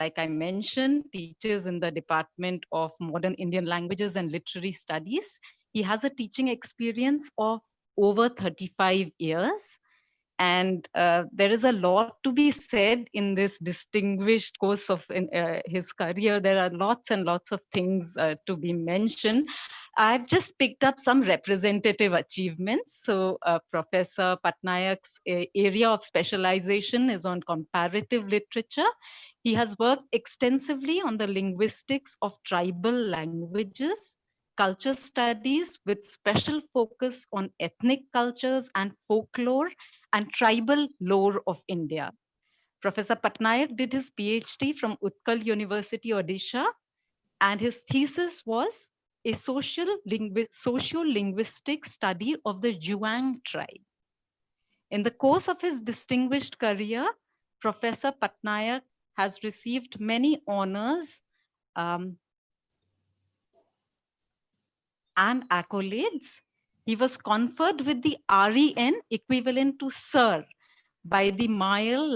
like I mentioned, teaches in the Department of Modern Indian Languages and Literary Studies. He has a teaching experience of over 35 years. And there is a lot to be said in this distinguished course of his career. There are lots and lots of things to be mentioned. I've just picked up some representative achievements. So Professor Pattanaik's area of specialization is on comparative literature. He has worked extensively on the linguistics of tribal languages, culture studies with special focus on ethnic cultures and folklore and tribal lore of India. Professor Pattanaik did his PhD from Utkal University, Odisha, and his thesis was a socio-linguistic study of the Juang tribe. In the course of his distinguished career, Professor Pattanaik has received many honors and accolades. He was conferred with the REN equivalent to Sir by the Mayal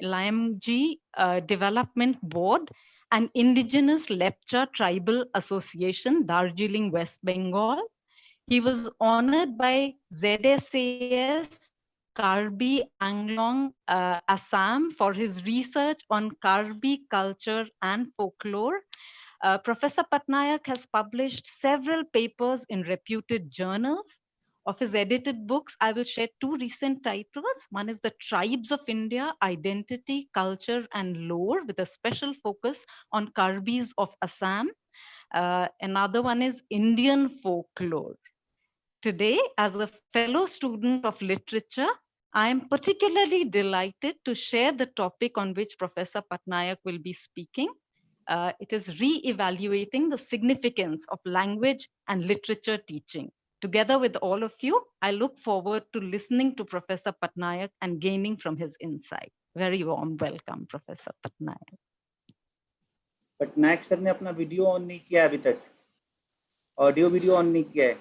Lamji Development Board and Indigenous Lepcha Tribal Association, Darjeeling, West Bengal. He was honored by ZSAS, Karbi Anglong, Assam for his research on Karbi culture and folklore. Professor Pattanaik has published several papers in reputed journals. Of his edited books, I will share two recent titles. One is The Tribes of India, Identity, Culture, and Lore, with a special focus on Karbis of Assam. Another one is Indian Folklore. Today, as a fellow student of literature, I am particularly delighted to share the topic on which Professor Pattanaik will be speaking. It is re-evaluating the significance of language and literature teaching. Together with all of you, I look forward to listening to Professor Pattanaik and gaining from his insight. Very warm welcome, Professor Pattanaik. Patnaik sir ने अपना video on नहीं किया अभी तक, audio video on नहीं किया है।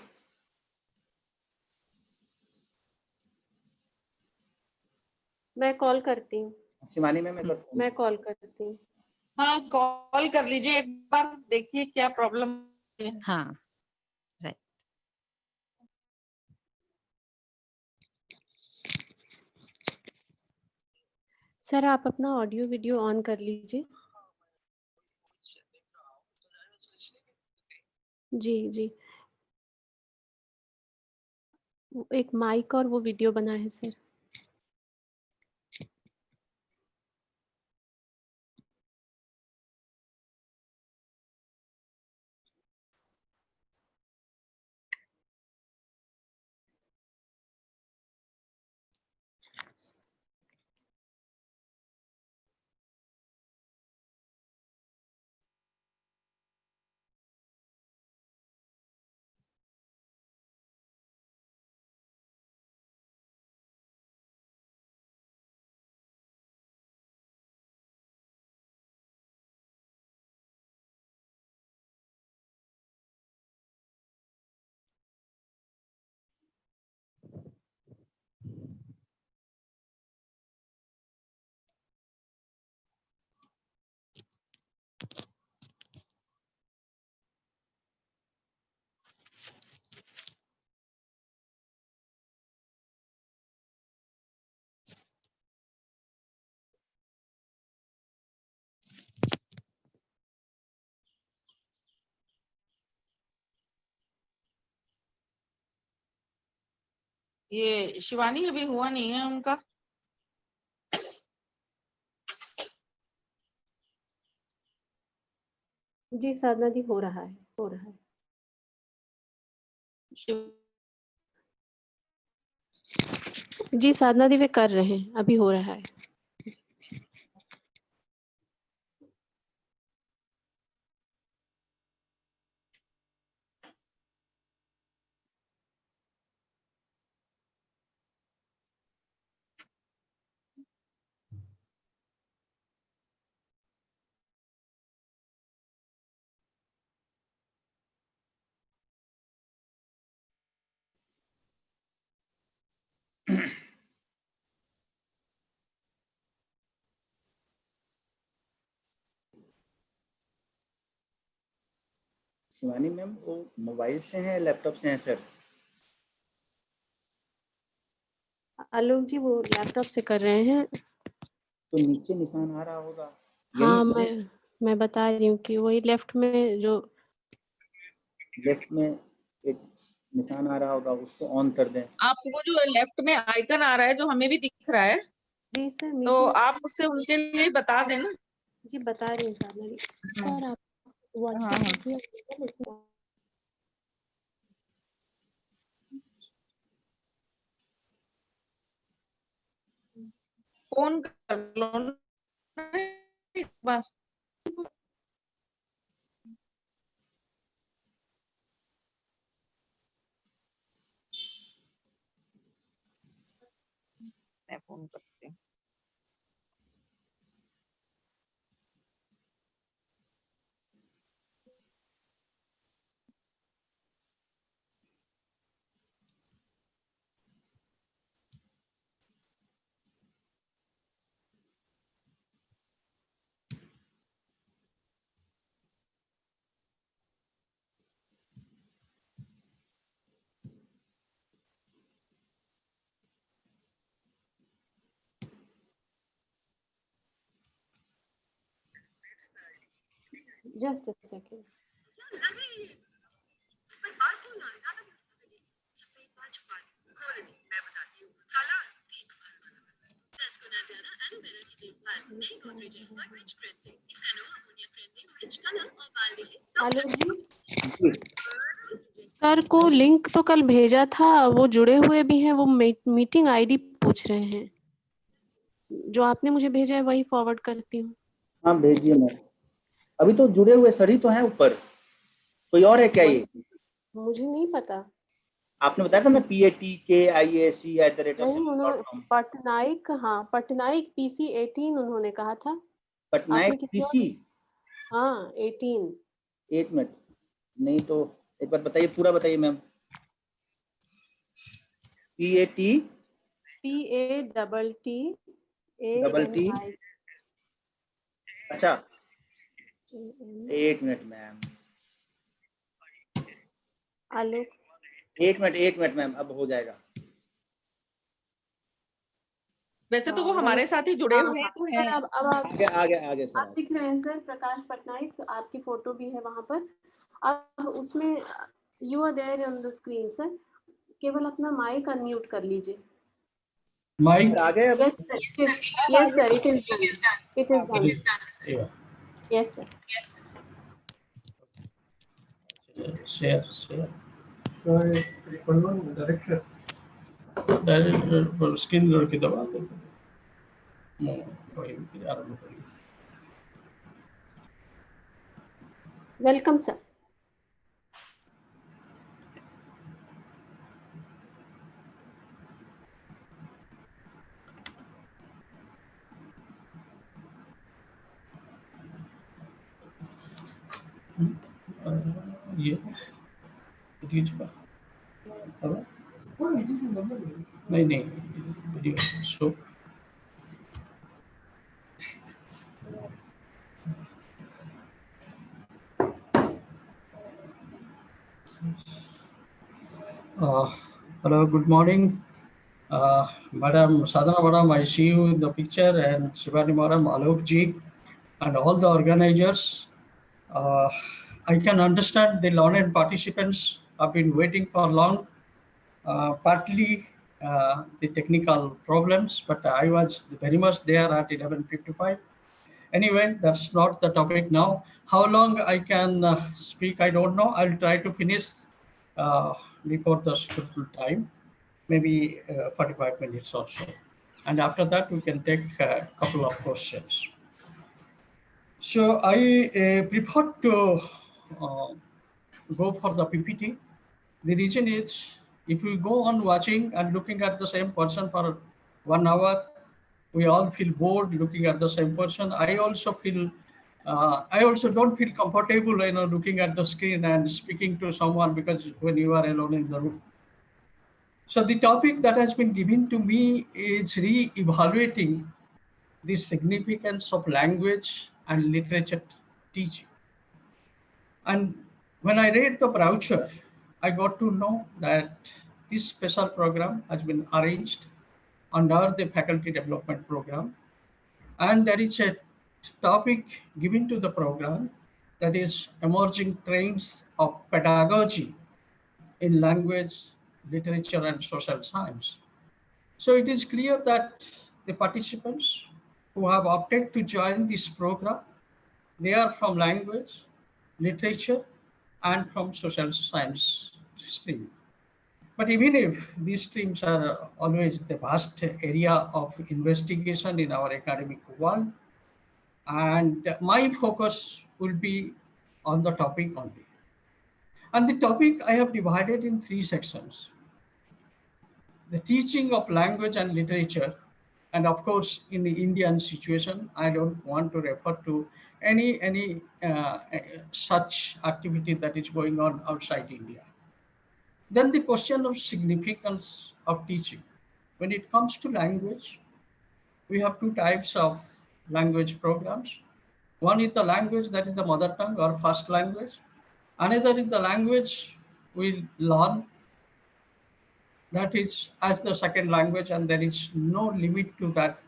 मैं कॉल करती हूँ। शिवानी में मैं कॉल करती हूँ। हाँ, कॉल कर लीजिए, एक बार देखिए क्या प्रॉब्लम है। हाँ, राइट। सर आप अपना ऑडियो वीडियो ऑन कर लीजिए। जी जी, एक माइक और वो वीडियो बना है सर। ये शिवानी अभी हुआ नहीं है उनका। जी साधना दी हो रहा है, हो रहा है। जी साधना दी वे कर रहे हैं, अभी हो रहा है। शिवानी मैम वो मोबाइल से हैं लैपटॉप से हैं सर? आलोक जी वो लैपटॉप से कर रहे हैं। तो नीचे निशान आ रहा होगा। हाँ मैं बता रही हूँ कि वही लेफ्ट में जो लेफ्ट में एक निशान आ रहा होगा, उसको ऑन कर दें। आपको जो लेफ्ट में आइकन आ रहा है जो हमें भी दिख रहा है, जी सर तो मीटिंग आप उससे उनके लिए बता देना। जी बता रही हूँ साधना जी। सर आप हाँ, व्हाट्सएप हाँ। देखिए उसमें फोन कर लो ना एक बार। मैं फोन करती हूँ। Just a second. Alok ji sir को लिंक तो कल भेजा था, वो जुड़े हुए भी हैं, वो मीटिंग आईडी पूछ रहे हैं। जो आपने मुझे भेजा है वही फॉरवर्ड करती हूँ। हाँ भेजिए मैम। अभी तो जुड़े हुए सर ही तो हैं ऊपर, कोई और है क्या ये? मुझे नहीं पता। आपने बताया था ना नहीं उन्होंने PATKIAC@redesigning.com। पटनाइक, हाँ पटनाइक PC18 उन्होंने कहा था। आपने पटनायक किसी और PC। हाँ 18 एक मिनट, नहीं तो एक बार बताइए, पूरा बताइए मैम। PAT PATTANI। अच्छा एक मिनट मैम, आलोक एक मिनट मैम, अब हो जाएगा। वैसे तो वो हाँ, हमारे साथ ही जुड़े हुए हैं तो सर हैं। अब आप आगे सर। आप दिख रहे हैं सर, प्रकाश पटनायक, आपकी फोटो भी है वहां पर। अब उसमें you are there on the screen sir, केवल अपना माइक अनम्यूट कर लीजिए। माइक आ गए अब? Yes sir it is done, it is done. Yes sir. share direct screen की दबा दो। आरंभ करिए। Welcome sir. ये नहीं video show. Hello, good morning. Madam Sadhana Madam, I see you in the picture, and Shivani Madam, Alok ji, and all the organizers. I can understand the learned participants have been waiting for long, partly the technical problems, but I was very much there at 11:55. Anyway, that's not the topic now. How long I can speak, I don't know. I'll try to finish before the scheduled time, maybe 45 minutes or so. And after that, we can take a couple of questions. So I prefer to go for the PPT. The reason is, if we go on watching and looking at the same person for 1 hour, we all feel bored looking at the same person. I also don't feel comfortable, looking at the screen and speaking to someone, because when you are alone in the room. So the topic that has been given to me is re-evaluating the significance of language and literature teaching. And When I read the brochure, I got to know that this special program has been arranged under the faculty development program, and there is a topic given to the program, that is emerging trends of pedagogy in language, literature, and social science. So it is clear that the participants who have opted to join this program, they are from language, literature, and from social science stream. But even if these streams are always the vast area of investigation in our academic world, and my focus will be on the topic only. And the topic I have divided in 3 sections: the teaching of language and literature. And of course, in the Indian situation, I don't want to refer to any such activity that is going on outside India. Then the question of significance of teaching. When it comes to language, we have 2 types of language programs. One is the language that is the mother tongue or first language. Another is the language we learn, that is as the second language, and there is no limit to that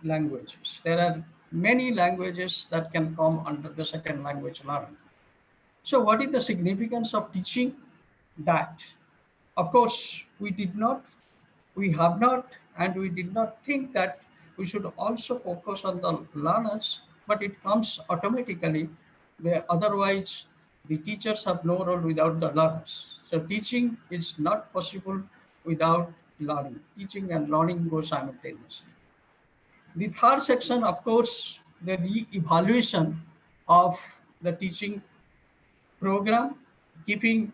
languages. There are many languages that can come under the second language learning. So what is the significance of teaching that? Of course, we have not, and we did not think that we should also focus on the learners, but it comes automatically, where otherwise the teachers have no role without the learners. So teaching is not possible without learning. Teaching and learning go simultaneously. The third section, of course, the re-evaluation of the teaching program, keeping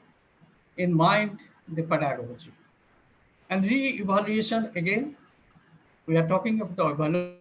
in mind the pedagogy. And re-evaluation, again, we are talking about the evaluation.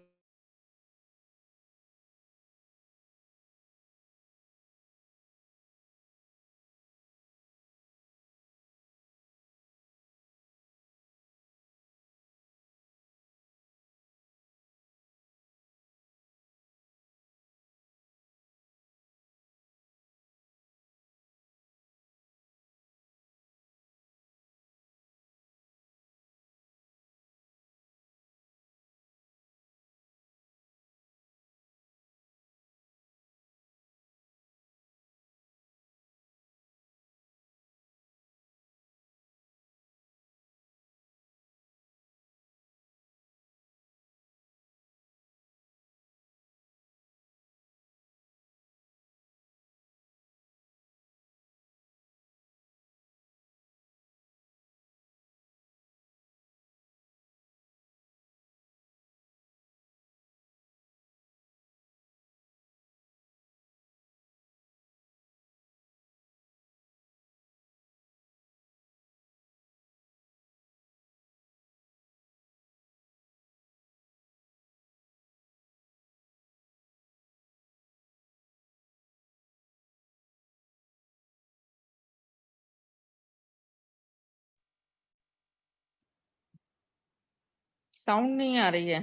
Sound नहीं आ रही है।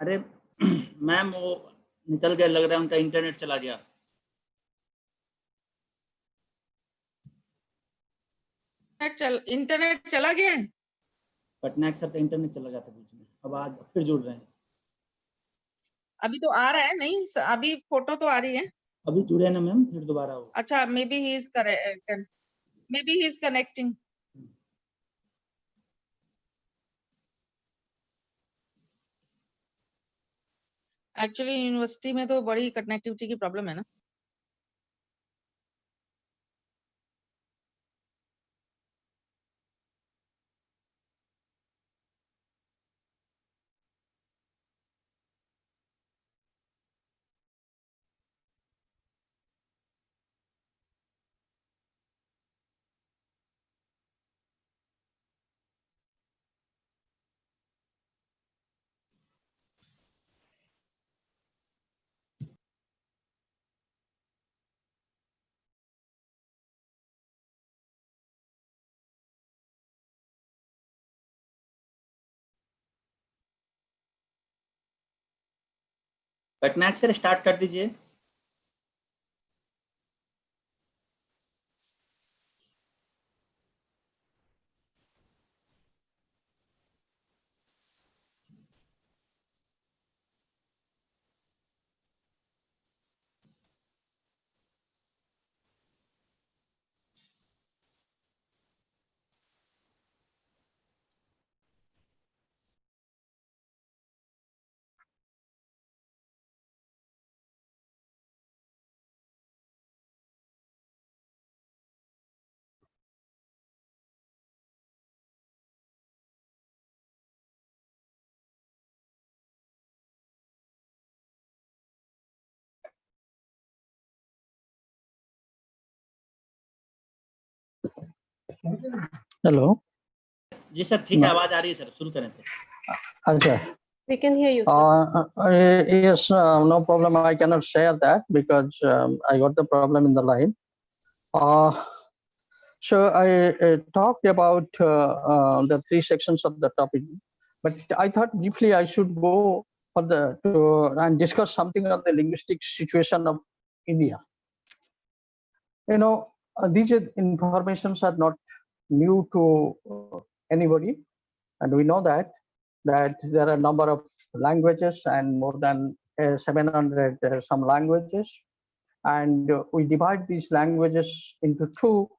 अरे ma'am वो निकल गया, लग रहा है उनका इंटरनेट चला गया। इंटरनेट चला गया है। पटनायक सर का इंटरनेट चला गया था बीच में, अब आज फिर जुड़ रहे हैं। अभी तो आ रहा है, नहीं अभी फोटो तो आ रही है। अभी जुड़े ना मैम, फिर दोबारा हो। अच्छा, may be he is connecting. Actually university में तो बड़ी कनेक्टिविटी की प्रॉब्लम है ना। पटनायक सर स्टार्ट कर दीजिए। Hello. जी सर ठीक है, आवाज आ रही है सर, शुरू करें sir. Okay. We can hear you, sir. Yes, no problem. I cannot share that because I got the problem in the line. So I talked about the three sections of the topic, but I thought briefly I should go and discuss something on the linguistic situation of India. You know, these informations are not new to anybody, and we know that there are a number of languages and more than 700 some languages, and we divide these languages into two.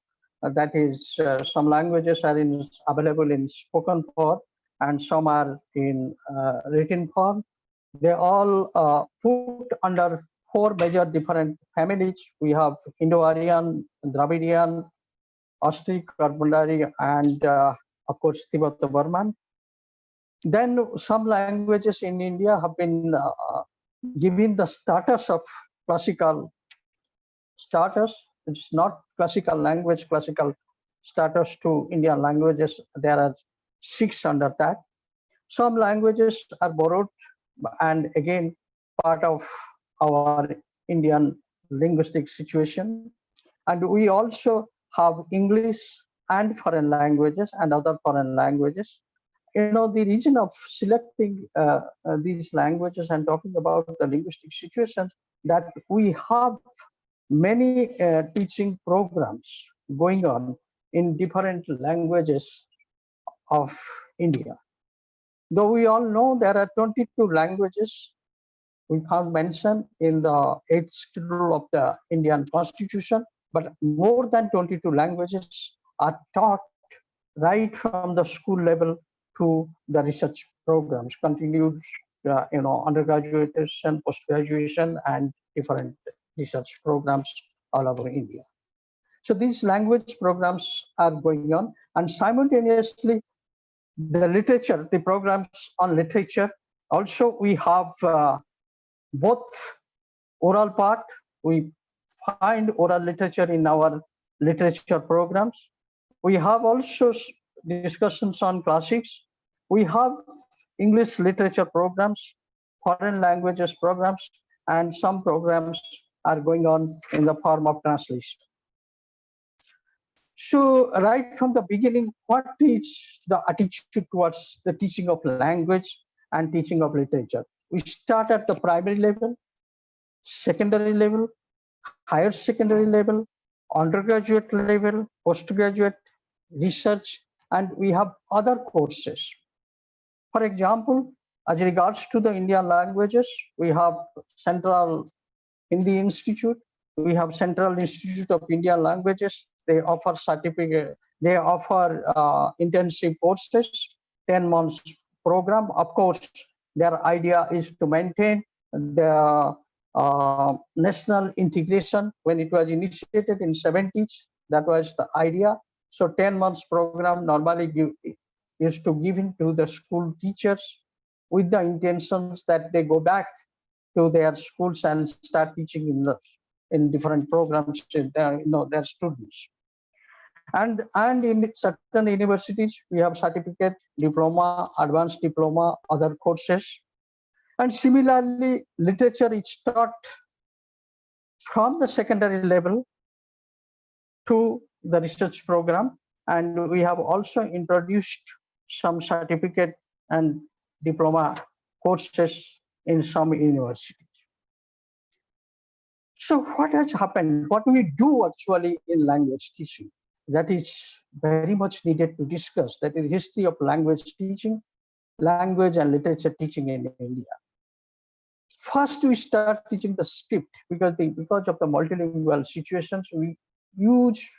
That is, some languages are available in spoken form, and some are in written form. They all put under four major different families. We have Indo-Aryan, Dravidian, Austic, Carbondari, and of course Tibeto-Burman. Then some languages in India have been given the status of classical status. It's not classical language, classical status to Indian languages. There are 6 under that. Some languages are borrowed and again part of our Indian linguistic situation. And we also have English and foreign languages and other foreign languages. You know, the reason of selecting these languages and talking about the linguistic situations, that we have many teaching programs going on in different languages of India. Though we all know there are 22 languages we found mentioned in the 8th schedule of the Indian Constitution, but more than 22 languages are taught right from the school level to the research programs, continued undergraduation, post-graduation, and different research programs all over India. So these language programs are going on, and simultaneously the literature, the programs on literature. Also, we have both oral part. We find oral literature in our literature programs. We have also discussions on classics. We have English literature programs, foreign languages programs, and some programs are going on in the form of translation. So right from the beginning, what is the attitude towards the teaching of language and teaching of literature? We start at the primary level, secondary level, higher secondary level, undergraduate level, postgraduate, research, and we have other courses. For example, as regards to the Indian languages, we have Central Hindi Institute, we have Central Institute of Indian Languages. They offer certificate, they offer intensive courses, 10 months program. Of course, their idea is to maintain the national integration when it was initiated in 70s. That was the idea. So 10 months program normally used to given to the school teachers with the intentions that they go back to their schools and start teaching in different programs to their students. And in certain universities, we have certificate, diploma, advanced diploma, other courses. And similarly, literature is taught from the secondary level to the research program. And we have also introduced some certificate and diploma courses in some universities. So what has happened? What do we do actually in language teaching? That is very much needed to discuss. That is history of language teaching, language and literature teaching in India. First, we start teaching the script because of the multilingual situations, we use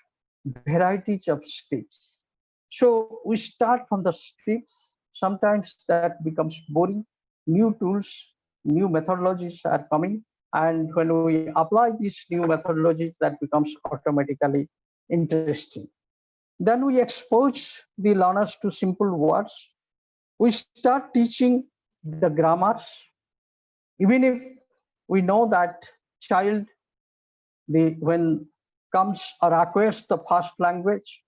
varieties of scripts. So we start from the scripts. Sometimes that becomes boring. New tools, new methodologies are coming. And when we apply these new methodologies, that becomes automatically interesting. Then we expose the learners to simple words. We start teaching the grammars. Even if we know that child, when comes or acquires the first language,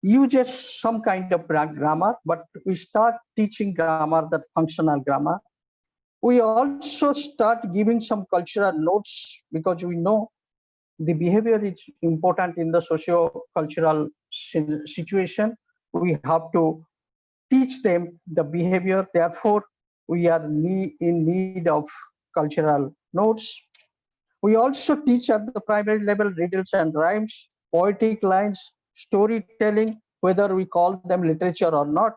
uses some kind of grammar, but we start teaching grammar, that functional grammar. We also start giving some cultural notes because we know the behavior is important in the socio-cultural situation. We have to teach them the behavior. Therefore, we are in need of cultural notes. We also teach at the primary level riddles and rhymes, poetic lines, storytelling, whether we call them literature or not.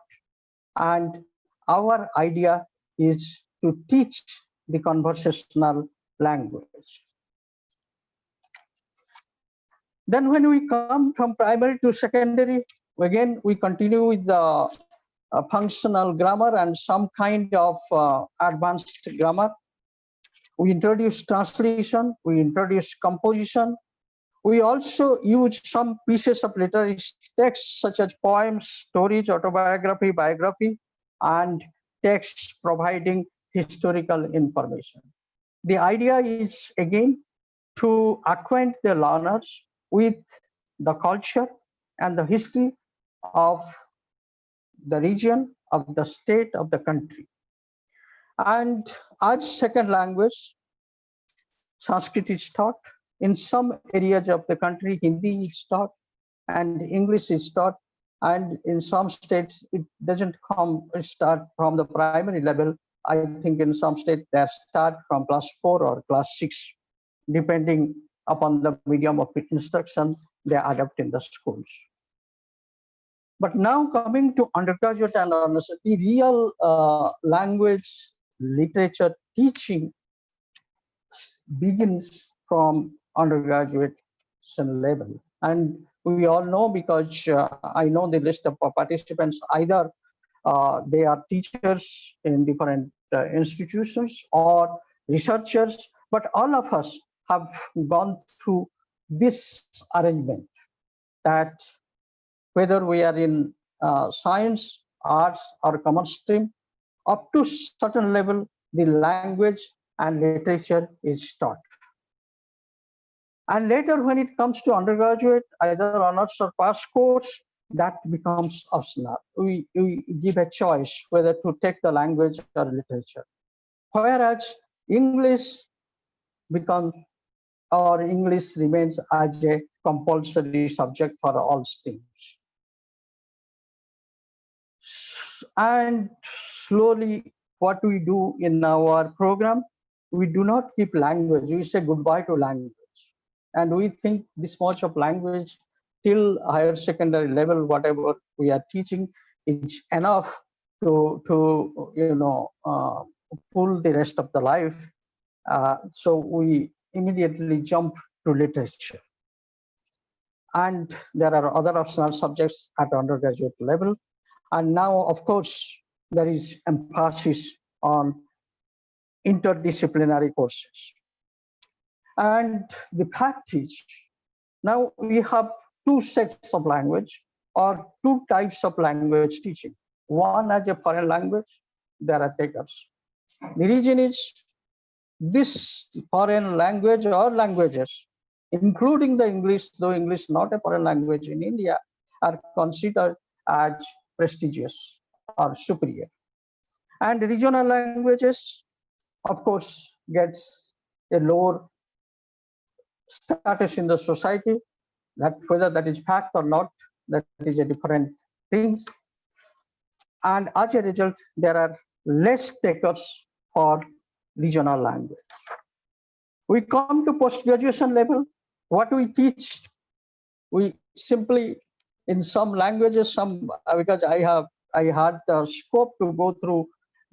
And our idea is to teach the conversational language. Then when we come from primary to secondary, again, we continue with the functional grammar and some kind of advanced grammar. We introduce translation, we introduce composition. We also use some pieces of literary texts such as poems, stories, autobiography, biography, and texts providing historical information. The idea is, again, to acquaint the learners with the culture and the history of the region, of the state, of the country. And as second language, Sanskrit is taught. In some areas of the country, Hindi is taught and English is taught. And in some states, it doesn't start from the primary level. I think in some states, they start from class 4 or class 6, depending upon the medium of instruction they adopt in the schools. But now coming to undergraduate and honors, the real language literature teaching begins from undergraduate level. And we all know, because I know the list of participants, either they are teachers in different institutions or researchers, but all of us have gone through this arrangement, that whether we are in science, arts, or common stream, up to certain level, the language and literature is taught. And later, when it comes to undergraduate, either honors or pass course, that becomes optional. We give a choice whether to take the language or literature. Whereas English remains as a compulsory subject for all streams. And slowly, what we do in our program, we do not keep language. We say goodbye to language. And we think this much of language till higher secondary level, whatever we are teaching, is enough to pull the rest of the life. So we immediately jump to literature. And there are other optional subjects at undergraduate level. And now, of course, there is emphasis on interdisciplinary courses. And the fact is, now we have two sets of language or two types of language teaching. One as a foreign language, there are takers. The reason is this foreign language or languages, including the English, though English not a foreign language in India, are considered as prestigious or superior. And regional languages, of course, gets a lower status in the society. That whether that is fact or not, that is a different thing. And as a result, there are less takers for regional language. We come to post-graduation level. What we teach, we simply, in some languages, because I had the scope to go through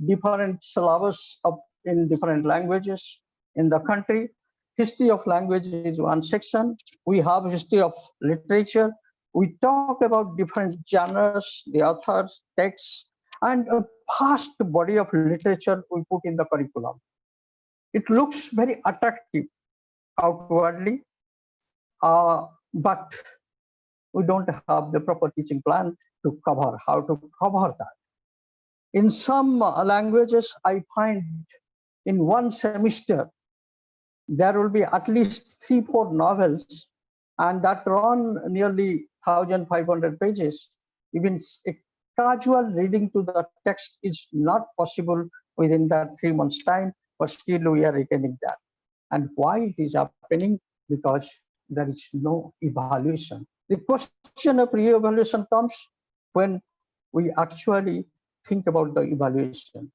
different syllabus in different languages in the country. History of language is one section. We have history of literature. We talk about different genres, the authors, texts, and a vast body of literature we put in the curriculum. It looks very attractive outwardly, but we don't have the proper teaching plan to cover how to cover that. In some languages, I find in one semester, there will be at least 3-4 novels, and that run nearly 1,500 pages. Even a casual reading to the text is not possible within that 3 months' time, but still we are retaining that. And why it is happening? Because there is no evaluation. The question of re-evaluation comes when we actually think about the evaluation.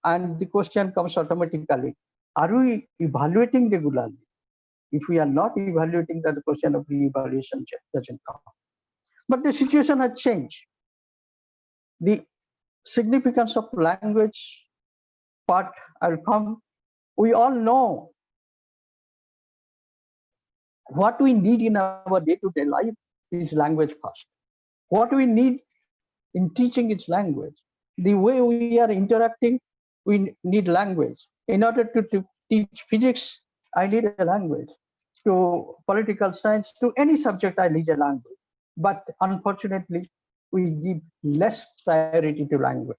And the question comes automatically, are we evaluating regularly? If we are not evaluating, then the question of re-evaluation doesn't come. But the situation has changed. The significance of language part will come. We all know what we need in our day-to-day life is language first. What we need in teaching is language. The way we are interacting, we need language. In order to teach physics, I need a language. To political science, to any subject, I need a language. But unfortunately, we give less priority to language.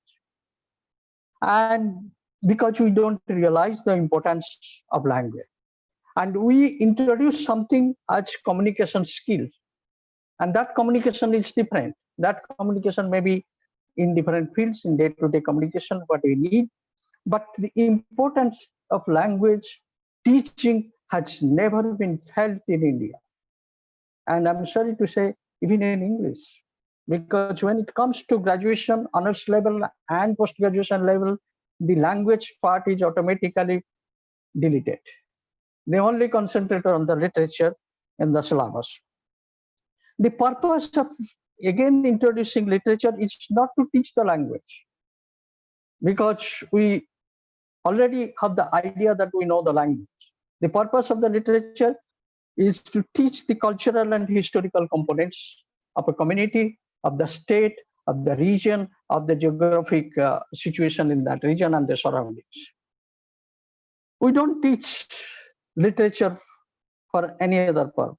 And because we don't realize the importance of language. And we introduce something as communication skills. And that communication is different. That communication may be in different fields, in day-to-day communication, what we need. But the importance of language teaching has never been felt in India. And I'm sorry to say, even in English, because when it comes to graduation, honors level and post-graduation level, the language part is automatically deleted. They only concentrate on the literature and the syllabus. The purpose of, again, introducing literature is not to teach the language, because we already have the idea that we know the language. The purpose of the literature is to teach the cultural and historical components of a community, of the state, of the region, of the geographic situation in that region and the surroundings. We don't teach literature for any other purpose.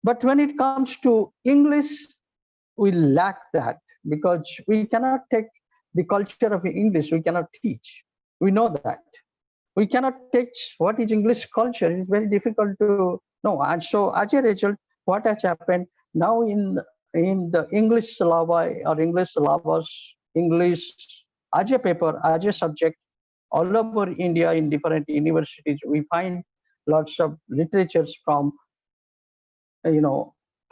But when it comes to English, we lack that, because we cannot take the culture of English, we cannot teach. We know that. We cannot teach what is English culture. It's very difficult to know. And so as a result, what has happened now in the English syllabi or English syllabus, English as a paper, as a subject, all over India in different universities, we find lots of literatures from,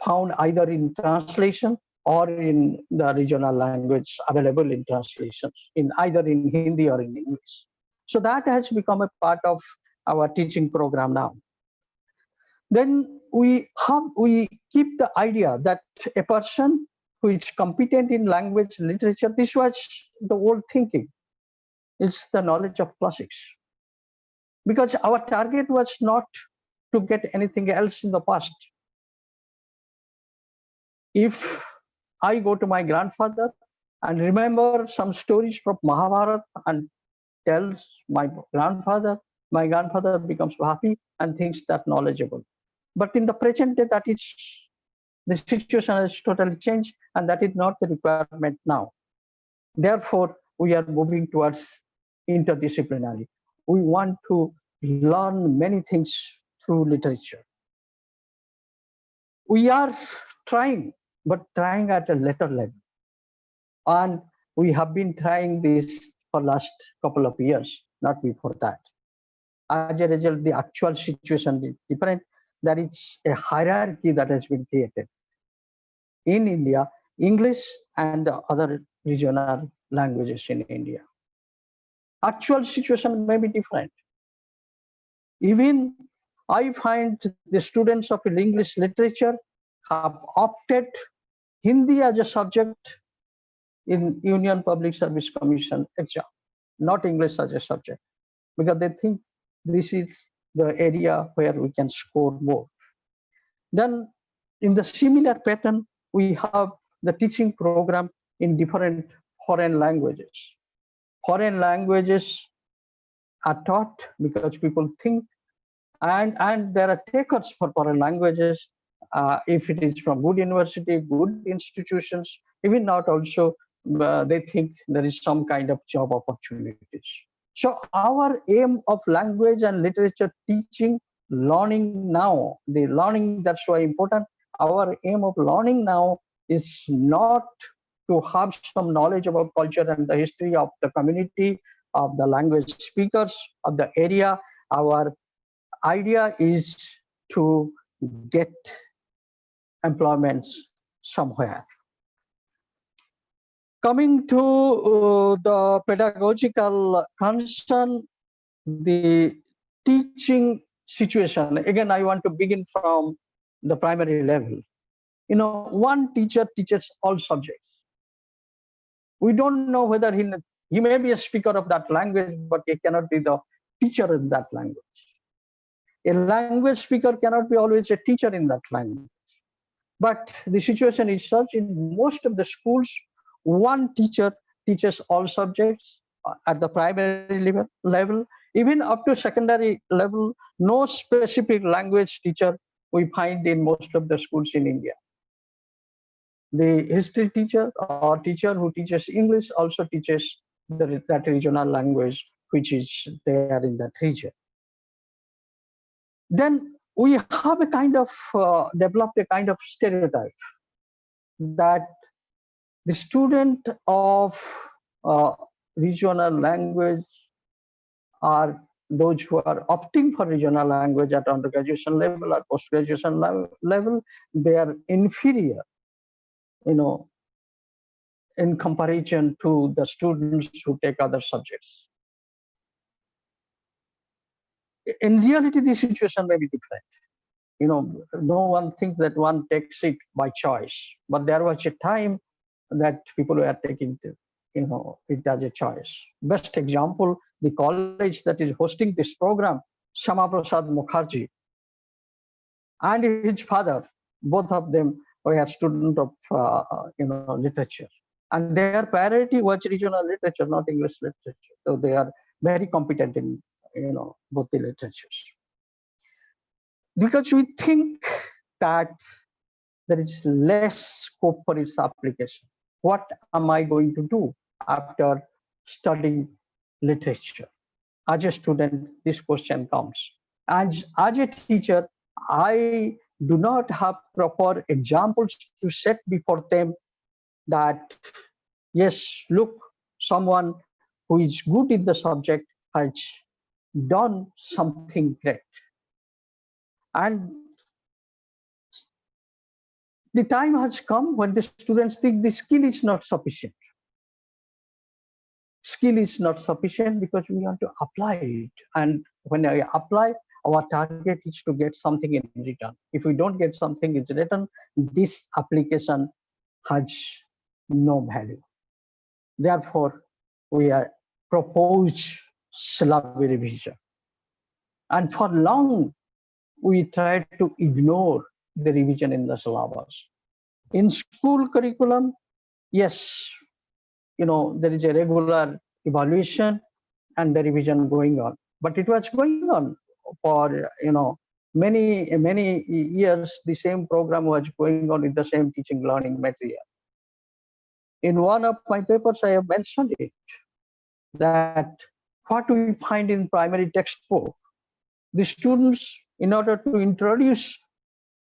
found either in translation or in the regional language available in translations, in either in Hindi or in English. So that has become a part of our teaching program now. Then we keep the idea that a person who is competent in language literature, this was the old thinking, is the knowledge of classics. Because our target was not to get anything else in the past. If I go to my grandfather and remember some stories from Mahabharata and tells my grandfather becomes happy and thinks that knowledgeable. But in the present day, that is, the situation has totally changed, and that is not the requirement now. Therefore, we are moving towards interdisciplinary. We want to learn many things through literature. We are trying, but trying at a later level. And we have been trying this for last couple of years, not before that. As a result, the actual situation is different. There is a hierarchy that has been created. In India, English and the other regional languages in India. Actual situation may be different. Even I find the students of English literature have opted Hindi as a subject in Union Public Service Commission exam, not English as a subject, because they think this is the area where we can score more. Then in the similar pattern, we have the teaching program in different foreign languages. Foreign languages are taught because people think, and there are takers for foreign languages, if it is from good university, good institutions, even not also, they think there is some kind of job opportunities. So our aim of language and literature teaching, learning now, the learning, that's why important. Our aim of learning now is not to have some knowledge about culture and the history of the community, of the language speakers, of the area. Our idea is to get employments somewhere. Coming to the pedagogical concern, the teaching situation, again, I want to begin from the primary level. You know, one teacher teaches all subjects. We don't know whether he may be a speaker of that language, but he cannot be the teacher in that language. A language speaker cannot be always a teacher in that language. But the situation is such in most of the schools, one teacher teaches all subjects at the primary level, even up to secondary level. No specific language teacher we find in most of the schools in India. The history teacher or teacher who teaches English also teaches that regional language which is there in that region. Then we have a kind of developed a kind of stereotype that the student of regional language are those who are opting for regional language at undergraduation level or post-graduation level. They are inferior, you know, in comparison to the students who take other subjects. In reality, the situation may be different. You know, no one thinks that one takes it by choice, but there was a time that people were taking it as a choice. Best example, the college that is hosting this program, Shama Prasad Mukherjee and his father, both of them were students of literature, and their priority was regional literature, not English literature. So they are very competent in both the literatures. Because we think that there is less scope for its application. What am I going to do after studying literature? As a student, this question comes. As a teacher, I do not have proper examples to set before them that, yes, look, someone who is good in the subject has done something great. And the time has come when the students think the skill is not sufficient. Skill is not sufficient because we want to apply it. And when I apply, our target is to get something in return. If we don't get something in return, this application has no value. Therefore, we are proposed syllabary revision. And for long, we tried to ignore the revision in the syllabus. In school curriculum, yes, there is a regular evaluation, and the revision going on. But it was going on for many years. The same program was going on with the same teaching learning material. In one of my papers, I have mentioned it, that what we find in primary textbook, the students, in order to introduce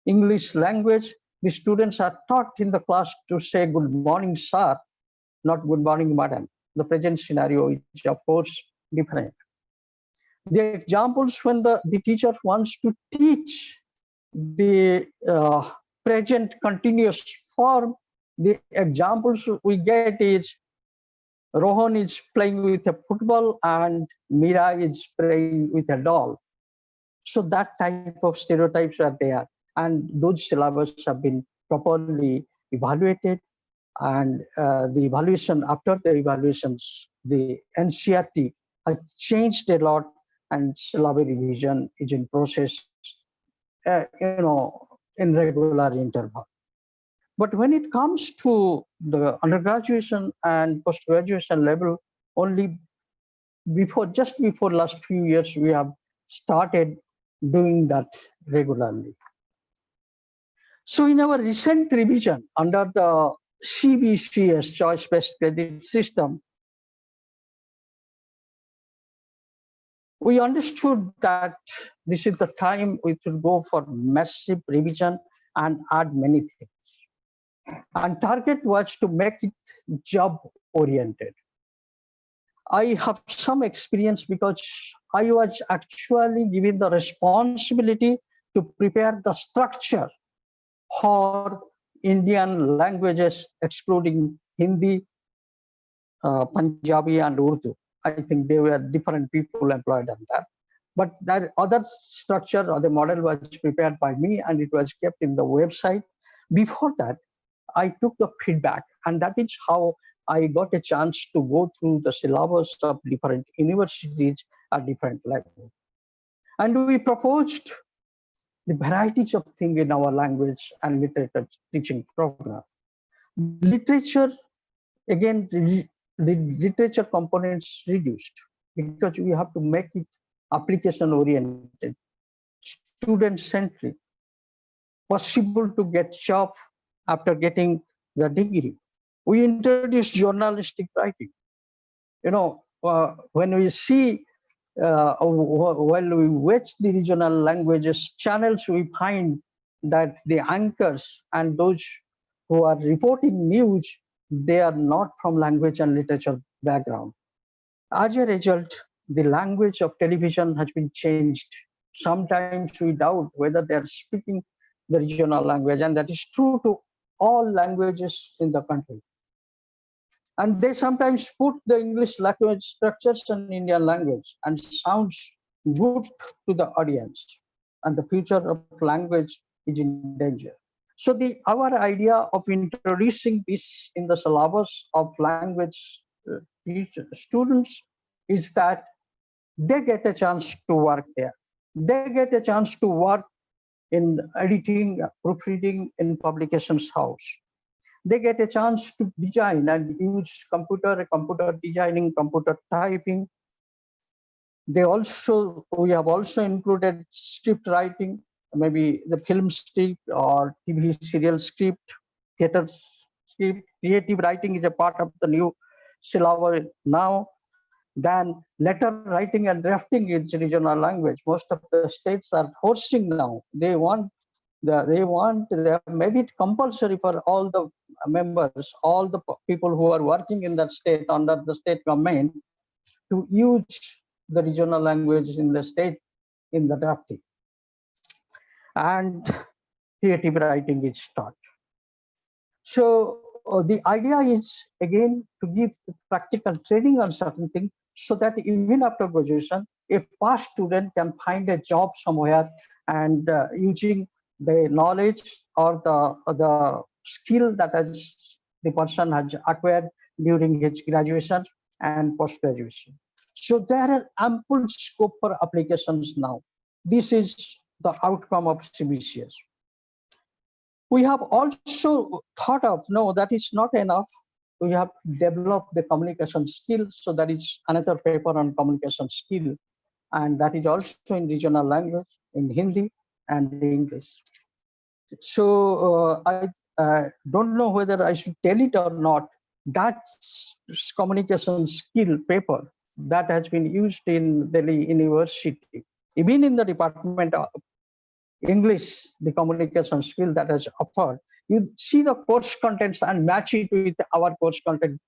English language, the students are taught in the class to say good morning, sir, not good morning, madam. The present scenario is, of course, different. The examples when the teacher wants to teach the present continuous form, the examples we get is Rohan is playing with a football and Mira is playing with a doll. So that type of stereotypes are there, and those syllabus have been properly evaluated, and the evaluation, after the evaluations, the NCERT has changed a lot, and syllabus revision is in process, in regular interval. But when it comes to the undergraduation and post-graduation level, only just before last few years, we have started doing that regularly. So in our recent revision under the CBCS, choice-based credit system, we understood that this is the time we should go for massive revision and add many things. And target was to make it job-oriented. I have some experience because I was actually given the responsibility to prepare the structure for Indian languages, excluding Hindi, Punjabi, and Urdu. I think there were different people employed on that. But that other structure or the model was prepared by me, and it was kept in the website. Before that, I took the feedback, and that is how I got a chance to go through the syllabus of different universities at different levels. And we proposed the varieties of things in our language and literature teaching program. Literature, again, the literature components reduced because we have to make it application-oriented, student-centric, possible to get job after getting the degree. We introduced journalistic writing. When we see, when we watch the regional languages channels, we find that the anchors and those who are reporting news, they are not from language and literature background. As a result, the language of television has been changed. Sometimes we doubt whether they are speaking the regional language, and that is true to all languages in the country. And they sometimes put the English language structures in Indian language and sounds good to the audience. And the future of language is in danger. So our idea of introducing this in the syllabus of language students is that they get a chance to work there. They get a chance to work in editing, proofreading in publications house. They get a chance to design and use computer designing, computer typing. We have also included script writing, maybe the film script or TV serial script, theater script. Creative writing is a part of the new syllabus now. Then letter writing and drafting is regional language. Most of the states are forcing now. They have made it compulsory for all the members, all the people who are working in that state under the state government to use the regional language in the state in the drafting. And creative writing is taught. So the idea is, again, to give practical training on certain things so that even after graduation, a past student can find a job somewhere and using the knowledge or the skill that the person has acquired during his graduation and post-graduation. So there are ample scope for applications now. This is the outcome of CBCS. We have also thought of, no, that is not enough. we have developed the communication skill. So that is another paper on communication skill, and that is also in regional language, in Hindi and English. So I don't know whether I should tell it or not. That communication skill paper that has been used in Delhi University, even in the Department of English, the communication skill that has offered. You see the course contents and match it with our course content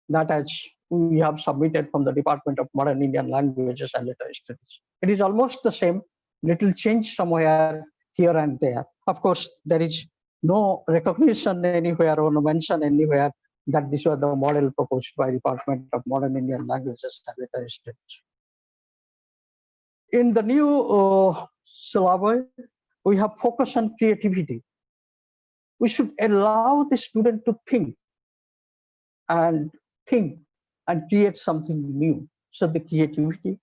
that has we have submitted from the Department of Modern Indian Languages and Literary Studies. It is almost the same, little change somewhere here and there. Of course, there is no recognition anywhere or no mention anywhere that this was the model proposed by Department of Modern Indian Languages and Literary Studies. In the new syllabus, we have focus on creativity. We should allow the student to think and create something new. So the creativity,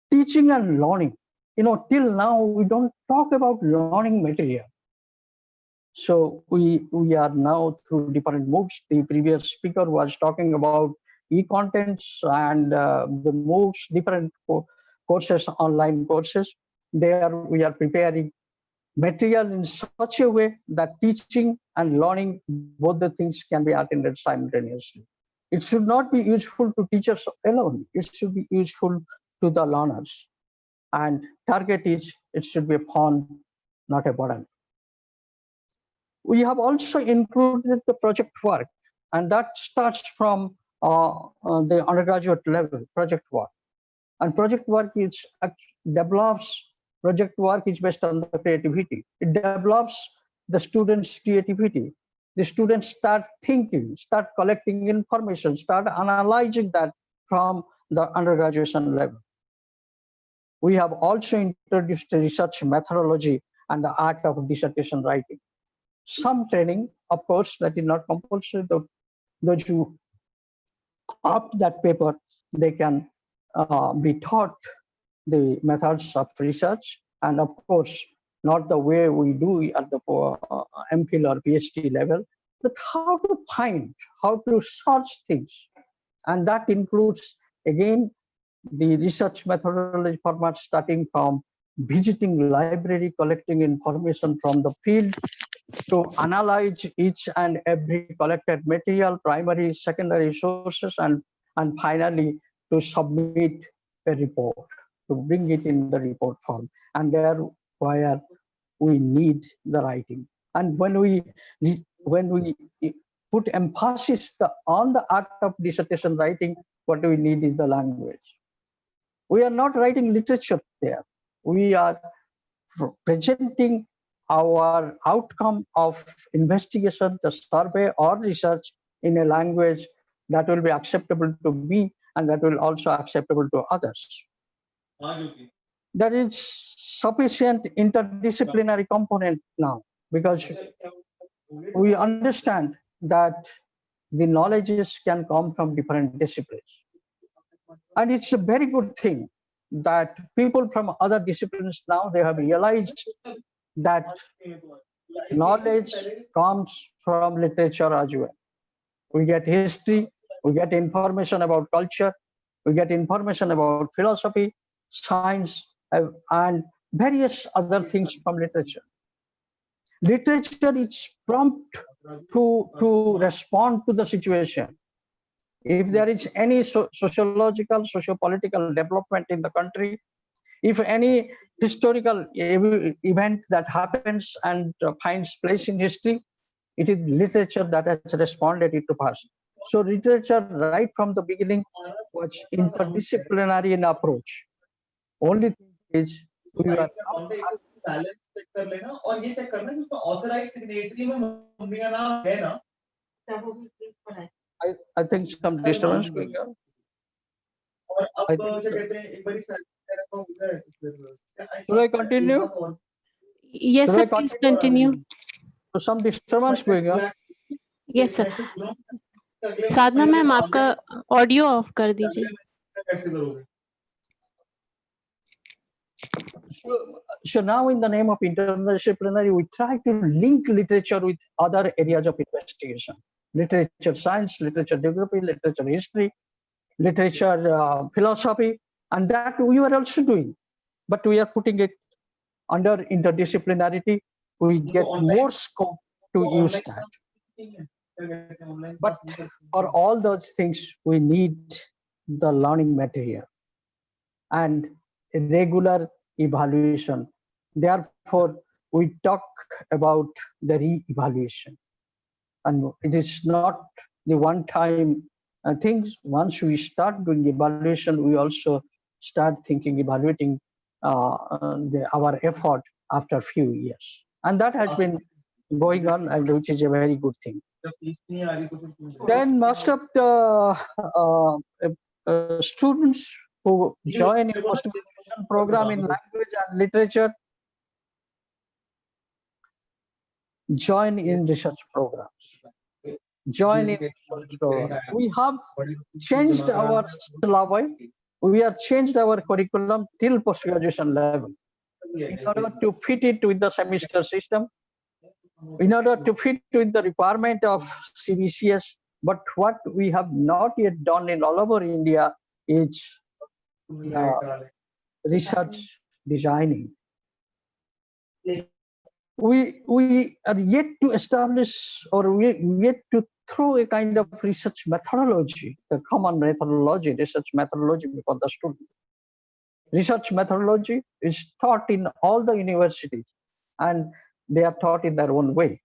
teaching and learning. Till now we don't talk about learning material. So we are now through different modes. The previous speaker was talking about e-contents and the modes, different courses, online courses. There we are preparing material in such a way that teaching and learning, both the things can be attended simultaneously. It should not be useful to teachers alone. It should be useful to the learners. And target is, it should be fun, not a burden. We have also included the project work, and that starts from the undergraduate level, project work. And project work project work is based on the creativity. It develops the students' creativity. The students start thinking, start collecting information, start analyzing that from the undergraduation level. We have also introduced the research methodology and the art of dissertation writing. Some training, of course, that is not compulsory. Those who opt that paper, they can be taught the methods of research, and of course, not the way we do at the MPhil or PhD level, but how to find, how to search things. And that includes, again, the research methodology format, starting from visiting library, collecting information from the field, to analyze each and every collected material, primary, secondary sources, and finally to submit a report, to bring it in the report form. And there where we need the writing. And when we put emphasis on the art of dissertation writing, what we need is the language. We are not writing literature there. We are presenting our outcome of investigation, the survey or research, in a language that will be acceptable to me and that will also acceptable to others. There is sufficient interdisciplinary component now, because we understand that the knowledges can come from different disciplines. And it's a very good thing that people from other disciplines now, they have realized that knowledge comes from literature as well. We get history, we get information about culture, we get information about philosophy, science, and various other things from literature. Literature is prompt to respond to the situation. If there is any sociological, socio-political development in the country, if any historical event that happens and finds place in history, it is literature that has responded it to past. So literature right from the beginning was interdisciplinary in approach. Only thing is we are I think some disturbance going on. Should I continue? Yes, sir, please continue. So some disturbance going on. Yes, sir. Sadhana ma'am, आपका audio of कर दीजिए. So now, in the name of interdisciplinary, we try to link literature with other areas of investigation. literature science, literature geography, literature history, literature philosophy, and that we are also doing. But we are putting it under interdisciplinarity. We get more scope to use that. But for all those things, we need the learning material and regular evaluation. Therefore, we talk about the re-evaluation. And it is not the one-time things. Once we start doing evaluation, we also start thinking, evaluating our effort after a few years. And that has been going on, and which is a very good thing. Then most of the students who join in post-graduation program in language and literature join in research programs. Join in research programs. We have changed our syllabi. We have changed our curriculum till post-graduation level in order to fit it with the semester system, in order to fit with the requirement of CBCS. But what we have not yet done in all over India is research designing. We are yet to establish, or we yet to throw a kind of research methodology, the common methodology, research methodology for the student. Research methodology is taught in all the universities, and they are taught in their own way.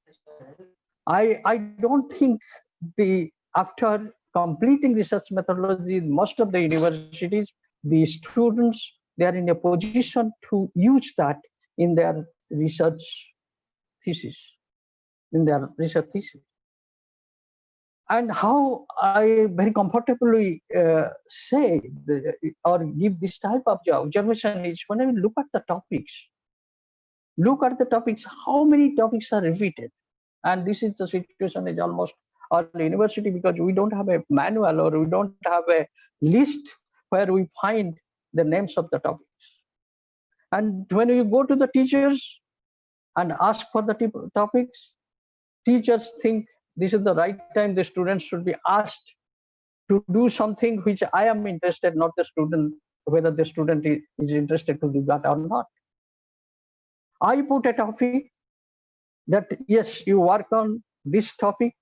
I don't think after completing research methodology, most of the universities, the students, they are in a position to use that in their research thesis, And how I very comfortably say or give this type of observation is when I look at the topics. Look at the topics, how many topics are repeated? And this is the situation in almost all university, because we don't have a manual or we don't have a list where we find the names of the topics. And when you go to the teachers and ask for the topics, teachers think this is the right time the students should be asked to do something which I am interested, not the student, whether the student is interested to do that or not. I put a topic that, yes, you work on this topic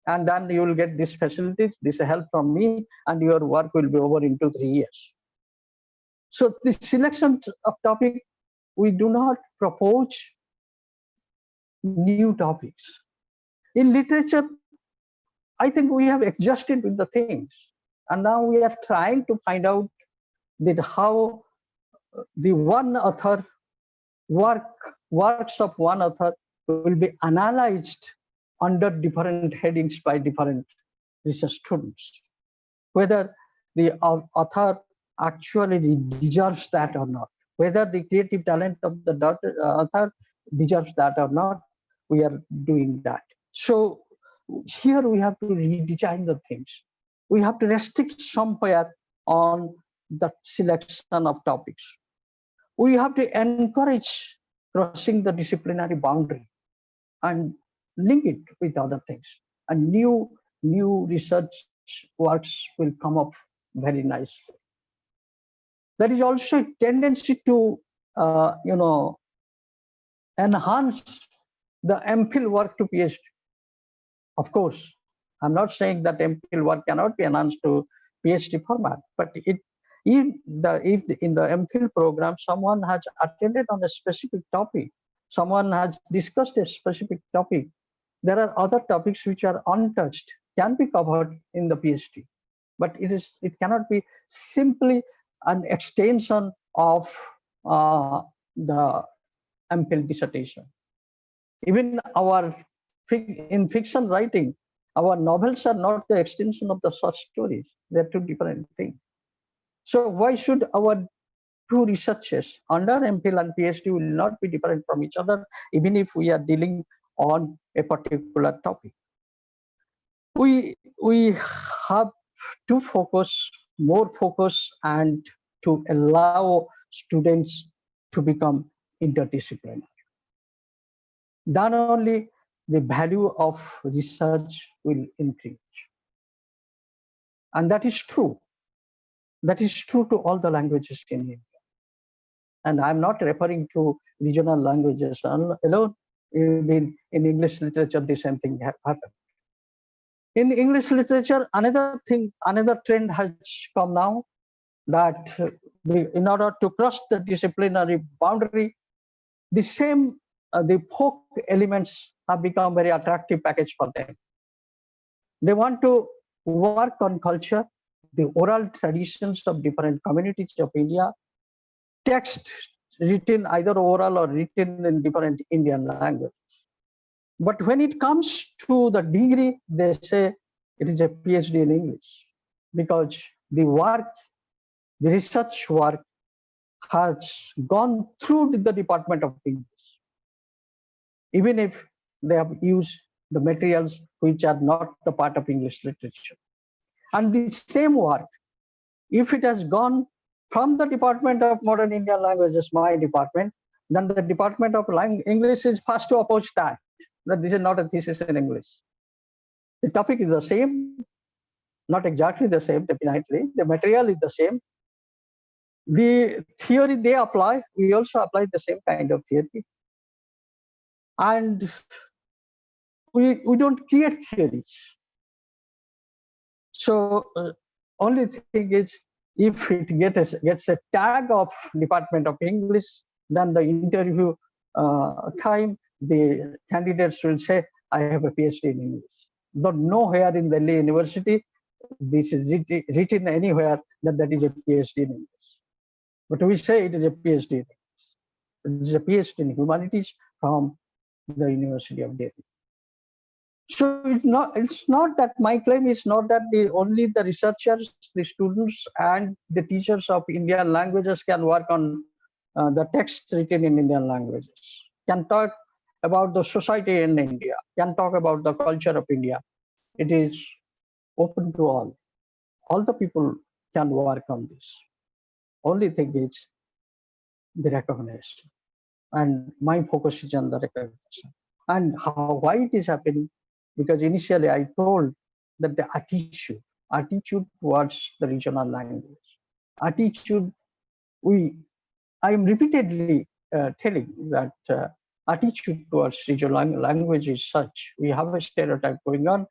and then you will get these facilities, this help from me, and your work will be over in 2-3 years. So the selection of topic, we do not propose new topics. In literature, I think we have adjusted with the things, and now we are trying to find out that how the one author works of one author will be analyzed under different headings by different research students, whether the author actually deserves that or not, whether the creative talent of the author deserves that or not. We are doing that. So here we have to redesign the things. We have to restrict somewhere on the selection of topics. We have to encourage crossing the disciplinary boundary and link it with other things. And new research works will come up very nicely. There is also a tendency to, enhance the MPhil work to PhD. Of course, I'm not saying that MPhil work cannot be enhanced to PhD format, but if in the MPhil program someone has attended on a specific topic, someone has discussed a specific topic, there are other topics which are untouched, can be covered in the PhD, but it cannot be simply an extension of the MPhil dissertation. Even in fiction writing, our novels are not the extension of the short stories. They're two different things. So why should our two researches under MPhil and PhD will not be different from each other, even if we are dealing on a particular topic? We have to more focus, and to allow students to become interdisciplinary. Then only the value of research will increase. And that is true. That is true to all the languages in India. And I'm not referring to regional languages alone. In English literature, the same thing happened. In English literature, another trend has come now, that in order to cross the disciplinary boundary, the folk elements have become very attractive package for them. They want to work on culture, the oral traditions of different communities of India, text written either oral or written in different Indian languages. But when it comes to the degree, they say it is a PhD in English, because the research work has gone through the Department of English, even if they have used the materials which are not the part of English literature. And the same work, if it has gone from the Department of Modern Indian Languages, my department, then the Department of English is first to oppose that this is not a thesis in English. The topic is the same, not exactly the same, definitely. The material is the same. The theory they apply, we also apply the same kind of theory. And we don't create theories. So only thing is, if it gets a tag of Department of English, then the interview time, the candidates will say, I have a PhD in English. Though nowhere in Delhi University, this is written anywhere that is a PhD in English. But we say it is a PhD in English. It is a PhD in humanities from the University of Delhi. So it's not that my claim is not that only the researchers, the students, and the teachers of Indian languages can work on the texts written in Indian languages, can talk about the society in India, can talk about the culture of India. It is open to all. All the people can work on this. Only thing is the recognition. And my focus is on the recognition. And why it is happening? Because initially I told that the attitude towards the regional language, attitude, I am repeatedly telling that attitude towards regional language is such. We have a stereotype going on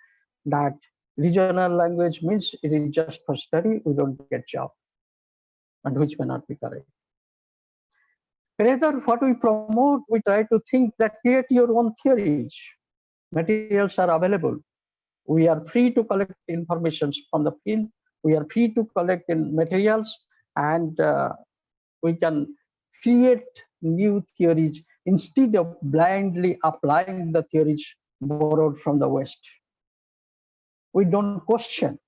that regional language means it is just for study, we don't get job, and which may not be correct. Rather, what we promote, we try to think that create your own theories. Materials are available. We are free to collect information from the field. We are free to collect materials, and we can create new theories instead of blindly applying the theories borrowed from the West. We don't question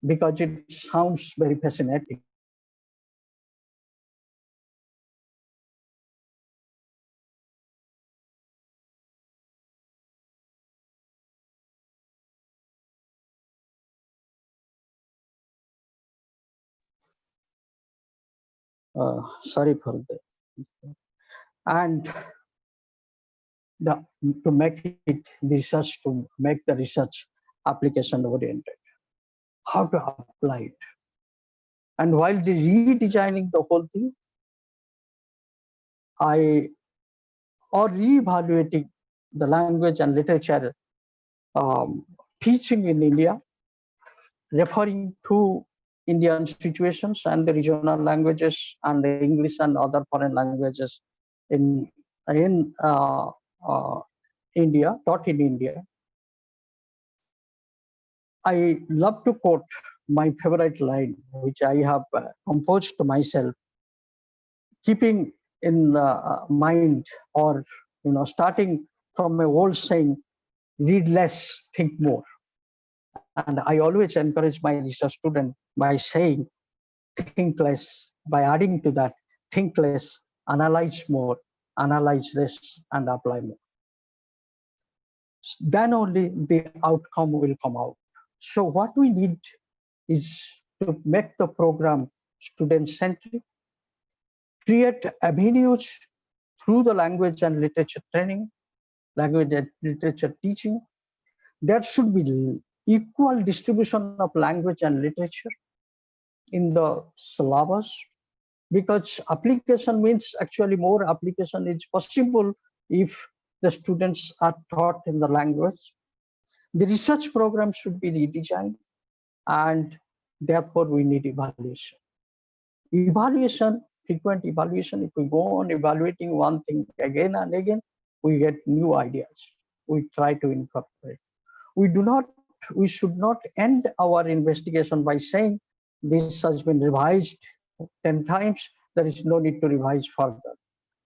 because it sounds very fascinating. Sorry for that. And to make the research application oriented, how to apply it. And while redesigning the whole thing, or reevaluating the language and literature teaching in India, referring to Indian situations and the regional languages and the English and other foreign languages in India, taught in India. I love to quote my favorite line, which I have composed to myself, keeping in mind, or starting from an old saying, read less, think more. And I always encourage my research student by saying, think less, by adding to that, think less, analyze more, analyze less, and apply more. Then only the outcome will come out. So what we need is to make the program student-centric, create avenues through the language and literature training language and literature teaching. There should be equal distribution of language and literature in the syllabus, because application means actually more application is possible if the students are taught in the language. The research program should be redesigned, and therefore we need evaluation. Evaluation, frequent evaluation, if we go on evaluating one thing again and again, we get new ideas. We try to incorporate. We should not end our investigation by saying this has been revised 10 times. There is no need to revise further.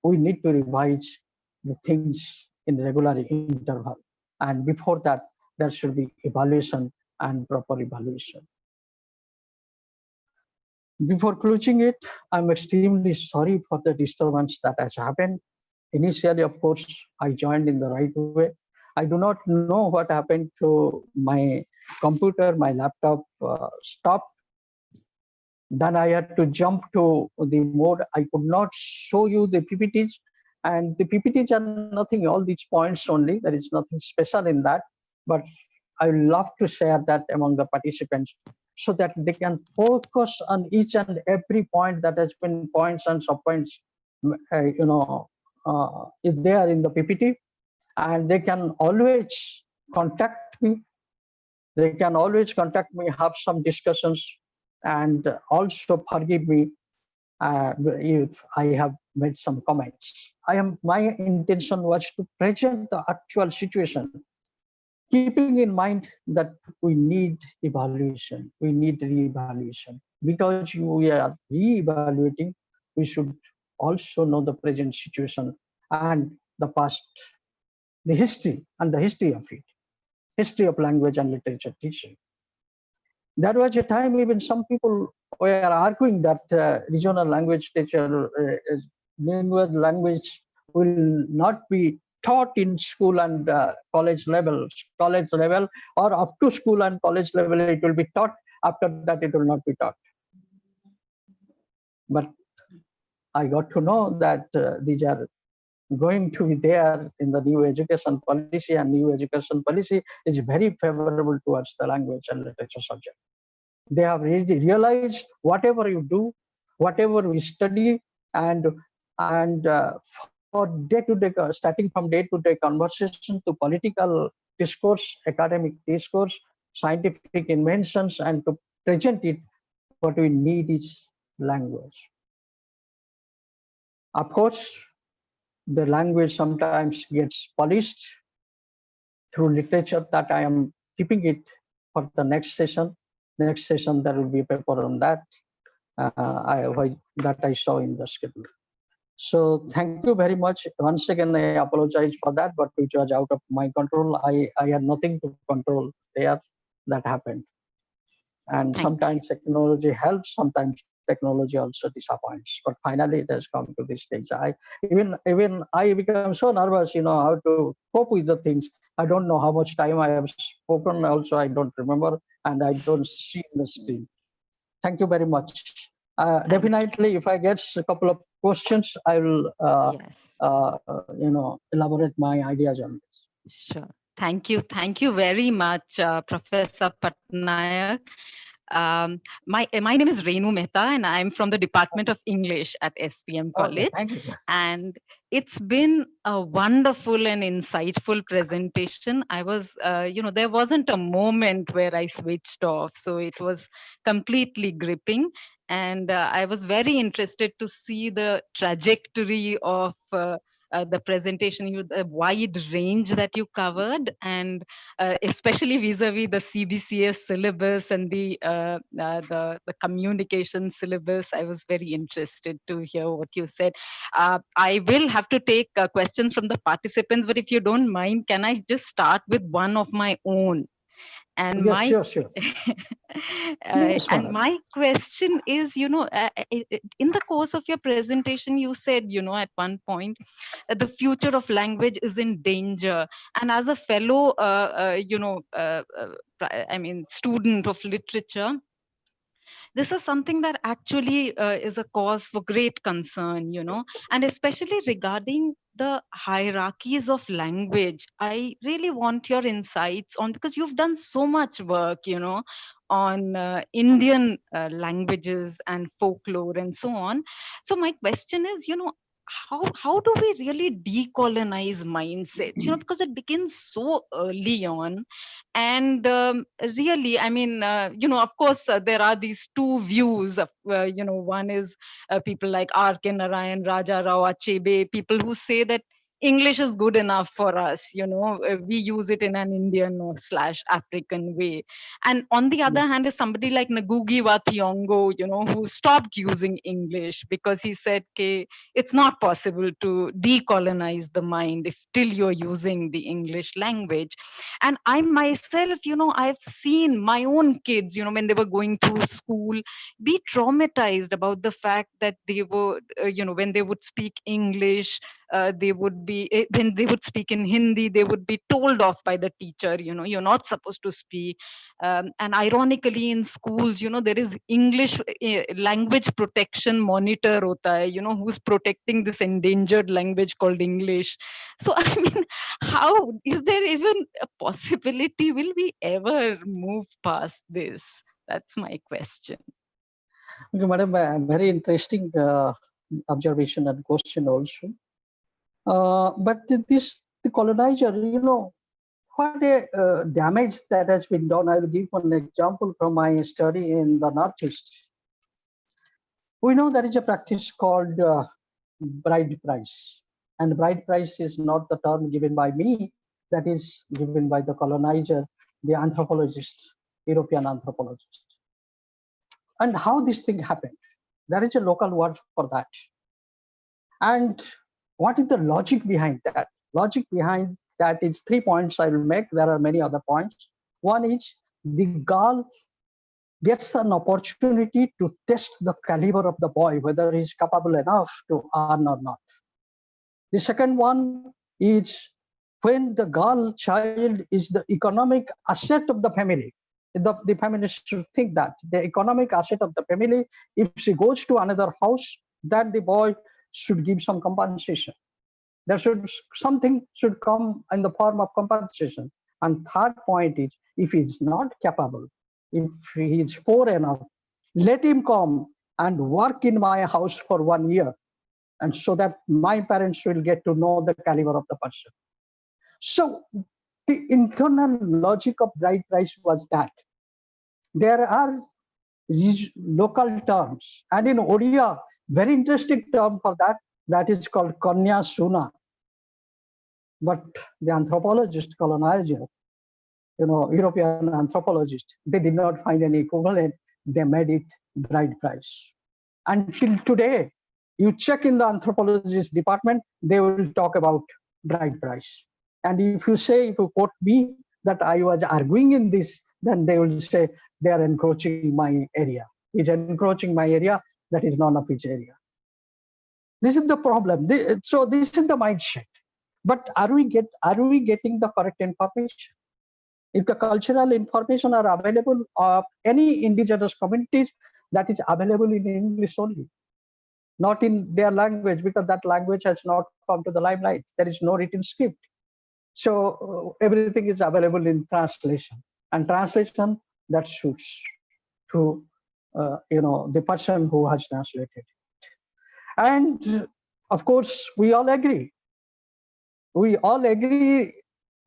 We need to revise the things in regular interval. And before that, there should be evaluation and proper evaluation. Before closing it, I'm extremely sorry for the disturbance that has happened. Initially, of course, I joined in the right way. I do not know what happened to my computer. My laptop stopped. Then I had to jump to the mode. I could not show you the PPTs, and the PPTs are nothing, all these points only. There is nothing special in that, but I would love to share that among the participants so that they can focus on each and every point that has been points and subpoints, if they are in the PPT, and they can always contact me. They can always contact me, have some discussions, and also forgive me if I have made some comments. My intention was to present the actual situation, keeping in mind that we need evaluation, we need re-evaluation. Because we are re-evaluating, we should also know the present situation and the past, the history and the history of it, history of language and literature teaching. There was a time even some people were arguing that regional language teacher, language will not be taught in school and college level, or up to school and college level it will be taught. After that it will not be taught. But I got to know that these are going to be there in the new education policy, and new education policy is very favorable towards the language and literature subject. They have really realized whatever you do, whatever we study, and for day-to-day, starting from day-to-day conversation to political discourse, academic discourse, scientific inventions, and to present it, what we need is language. Of course, the language sometimes gets polished through literature, that I am keeping it for the next session. Next session, there will be a paper on that that I saw in the schedule. So thank you very much. Once again, I apologize for that, but which was out of my control. I had nothing to control there. That happened. And sometimes technology helps, sometimes technology also disappoints. But finally, it has come to this stage. Even I become so nervous, how to cope with the things. I don't know how much time I have spoken. Also, I don't remember, and I don't see the screen. Thank you very much. Definitely, if I get a couple of questions, I will, elaborate my ideas on this. Sure. Thank you. Thank you very much, Professor Pattanaik. My name is Renu Mehta, and I'm from the Department of English at SPM College. Okay, thank you. And it's been a wonderful and insightful presentation. I was, there wasn't a moment where I switched off. So it was completely gripping. And I was very interested to see the trajectory of the presentation, the wide range that you covered, and especially vis-a-vis the CBCS syllabus and the communication syllabus. I was very interested to hear what you said. I will have to take questions from the participants, but if you don't mind, can I just start with one of my own? And yes, sure. Yes, and my question is, in the course of your presentation, you said, at one point, the future of language is in danger. And as a fellow, student of literature, this is something that actually is a cause for great concern, and especially regarding the hierarchies of language. I really want your insights on, because you've done so much work, on Indian languages and folklore and so on. So my question is, how do we really decolonize mindsets, because it begins so early on. And really, I mean, of course, there are these two views of, one is people like R.K. Narayan, Raja Rao Achebe, people who say that English is good enough for us, we use it in an Indian or / African way. And on the other hand is somebody like Ngugi wa Thiong'o, who stopped using English because he said, okay, it's not possible to decolonize the mind if till you're using the English language. And I myself, I've seen my own kids, when they were going through school, be traumatized about the fact that they were, when they would speak English, they would be, when they would speak in Hindi, they would be told off by the teacher, you're not supposed to speak. And ironically, in schools, there is English language protection monitor hota hai, who's protecting this endangered language called English. So, I mean, how is there even a possibility? Will we ever move past this? That's my question. Okay, madam, very interesting observation and question also. But the colonizer, what a damage that has been done. I will give one example from my study in the Northeast. We know there is a practice called bride price. And bride price is not the term given by me, that is given by the colonizer, the anthropologist, European anthropologist. And how this thing happened, there is a local word for that. And what is the logic behind that? Logic behind that is 3 points I will make. There are many other points. One is the girl gets an opportunity to test the caliber of the boy, whether he's capable enough to earn or not. The second one is when the girl child is the economic asset of the family. The feminists should think that the economic asset of the family, if she goes to another house, then the boy should give some compensation. There should something should come in the form of compensation. And third point is, if he is not capable, if he is poor enough, let him come and work in my house for 1 year, and so that my parents will get to know the caliber of the person. So the internal logic of bride price was that there are local terms, and in Odia, very interesting term for that, that is called Kanya Suna. But the anthropologist, colonizer, European anthropologist, they did not find any equivalent. They made it bride price. Until today, you check in the anthropologist department, they will talk about bride price. And if you quote me that I was arguing in this, then they will say they are encroaching my area. He's encroaching my area, that is none of his area. This is the problem. So this is the mindset. But are we getting the correct information? If the cultural information are available of any indigenous communities, that is available in English only, not in their language, because that language has not come to the limelight. There is no written script. So everything is available in translation, and translation that suits to the person who has translated it. And of course, we all agree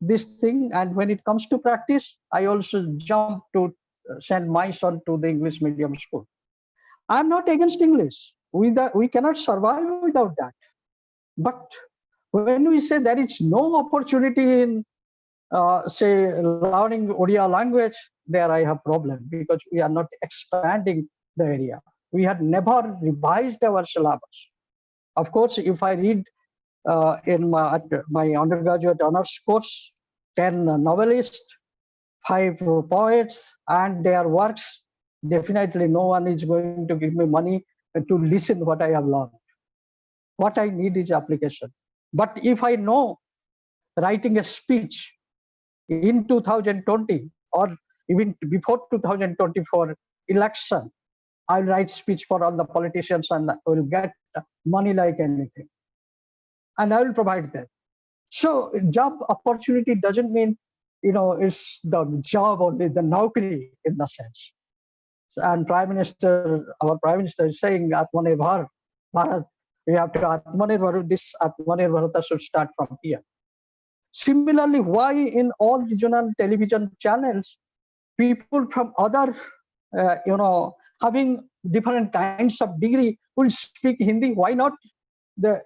this thing. And when it comes to practice, I also jump to send my son to the English medium school. I'm not against English. We cannot survive without that. But when we say there is no opportunity in, say, learning Odia language, there I have problem, because we are not expanding the area. We had never revised our syllabus. Of course, if I read in my undergraduate honors course, 10 novelists, 5 poets, and their works, definitely no one is going to give me money to listen what I have learned. What I need is application. But if I know writing a speech in 2020 or even before 2024 election, I'll write speech for all the politicians and will get money like anything. And I will provide them. So job opportunity doesn't mean, it's the job only, the naukri in the sense. And our Prime Minister is saying, Atmanirbhar Bharat, we have to Atmanirbhar, this Atmanirbharata should start from here. Similarly, why in all regional television channels, people from other, having different kinds of degree will speak Hindi? Why not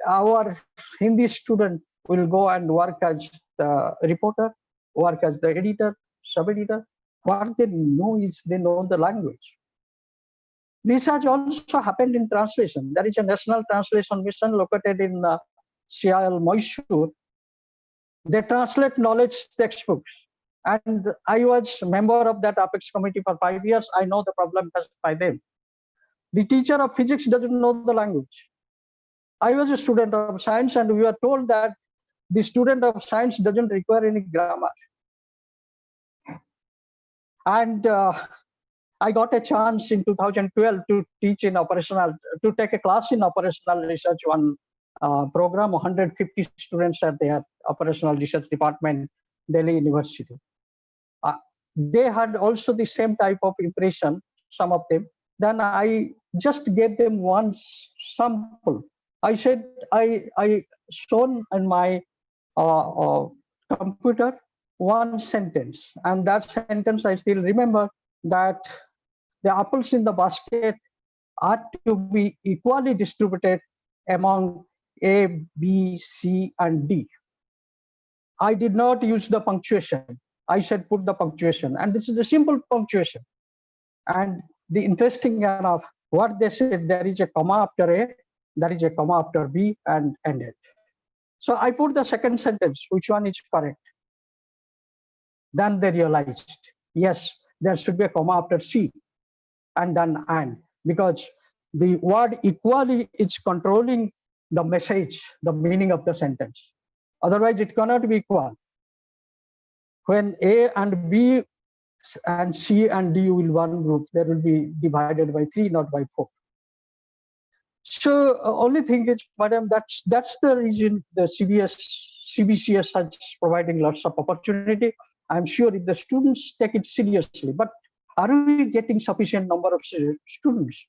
our Hindi student will go and work as the reporter, work as the editor, sub-editor? What they know is they know the language. This has also happened in translation. There is a national translation mission located in Sial, Mysore. They translate knowledge textbooks. And I was a member of that Apex committee for 5 years. I know the problem faced by them. The teacher of physics doesn't know the language. I was a student of science, and we were told that the student of science doesn't require any grammar. And I got a chance in 2012 to teach to take a class in operational research, one program. 150 students at their operational research department, Delhi University. They had also the same type of impression, some of them. Then I just gave them one sample. I said, I shown in my computer one sentence, and that sentence I still remember, that the apples in the basket are to be equally distributed among A, B, C, and D. I did not use the punctuation. I said put the punctuation, and this is a simple punctuation. And the interesting enough, what they said, there is a comma after A, there is a comma after B, and ended. So I put the second sentence, which one is correct? Then they realized, yes, there should be a comma after C, and then and, because the word equally is controlling the message, the meaning of the sentence. Otherwise, it cannot be equal. When A and B and C and D will one group, there will be divided by 3, not by 4. So only thing is, madam, that's the reason the CBCS is providing lots of opportunity. I'm sure if the students take it seriously, but are we getting sufficient number of students?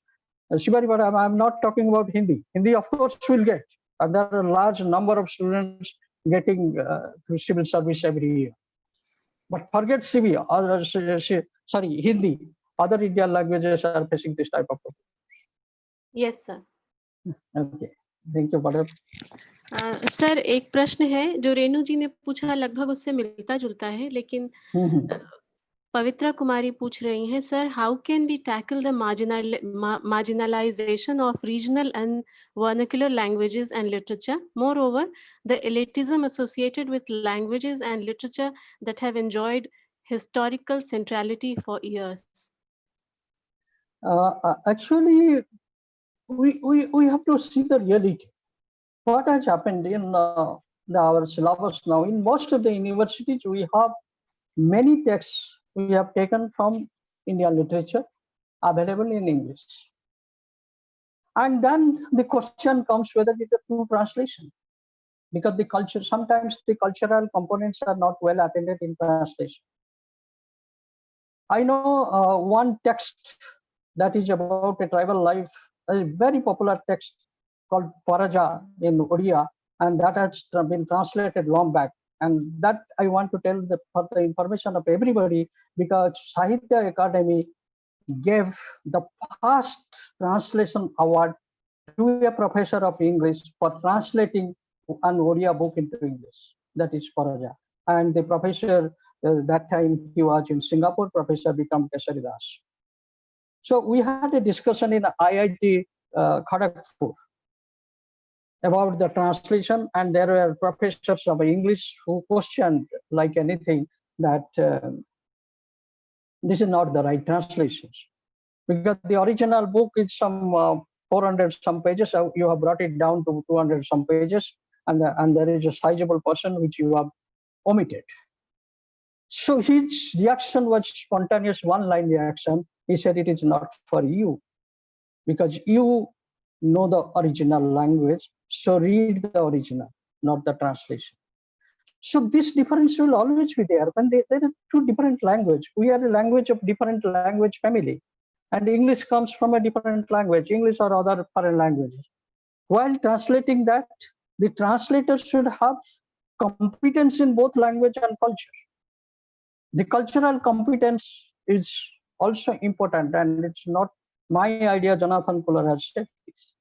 Shibari, but I'm not talking about Hindi. Hindi, of course, we'll get. And there are a large number of students getting through civil service every year. But forget Hindi. Other Indian languages are facing this type of problem. Yes, sir. Okay. Thank you, madam. Sir, एक प्रश्न है जो रेणु जी ने पूछा, लगभग उससे मिलता जुलता है, लेकिन पवित्रा कुमारी पूछ रही हैं, sir, how can we tackle the marginalization of regional and vernacular languages and literature? Moreover, the elitism associated with languages and literature that have enjoyed historical centrality for years. Actually, we have to see the reality. What has happened in our syllabus now? In most of the universities, we have many texts we have taken from Indian literature available in English. And then the question comes whether it is a true translation, because sometimes the cultural components are not well attended in translation. I know one text that is about a tribal life, a very popular text called Paraja in Odia, and that has been translated long back. And that I want to tell for the information of everybody, because Sahitya Academy gave the first translation award to a professor of English for translating an Odia book into English. That is Paraja. And the professor, that time he was in Singapore, Professor Vikram Kesaridas. So we had a discussion in IIT Kharagpur about the translation, and there were professors of English who questioned, like anything, that this is not the right translations, because the original book is some 400 some pages. So you have brought it down to 200 some pages, and there is a sizable portion which you have omitted. So his reaction was spontaneous, one-line reaction. He said, "It is not for you. because you know the original language, so read the original, not the translation. So this difference will always be there. When there are two different languages, we are a language of different language family, and English comes from a different language, English or other foreign languages. While translating that, the translator should have competence in both language and culture. The cultural competence is also important, and it's not my idea. Jonathan Fuller has said this.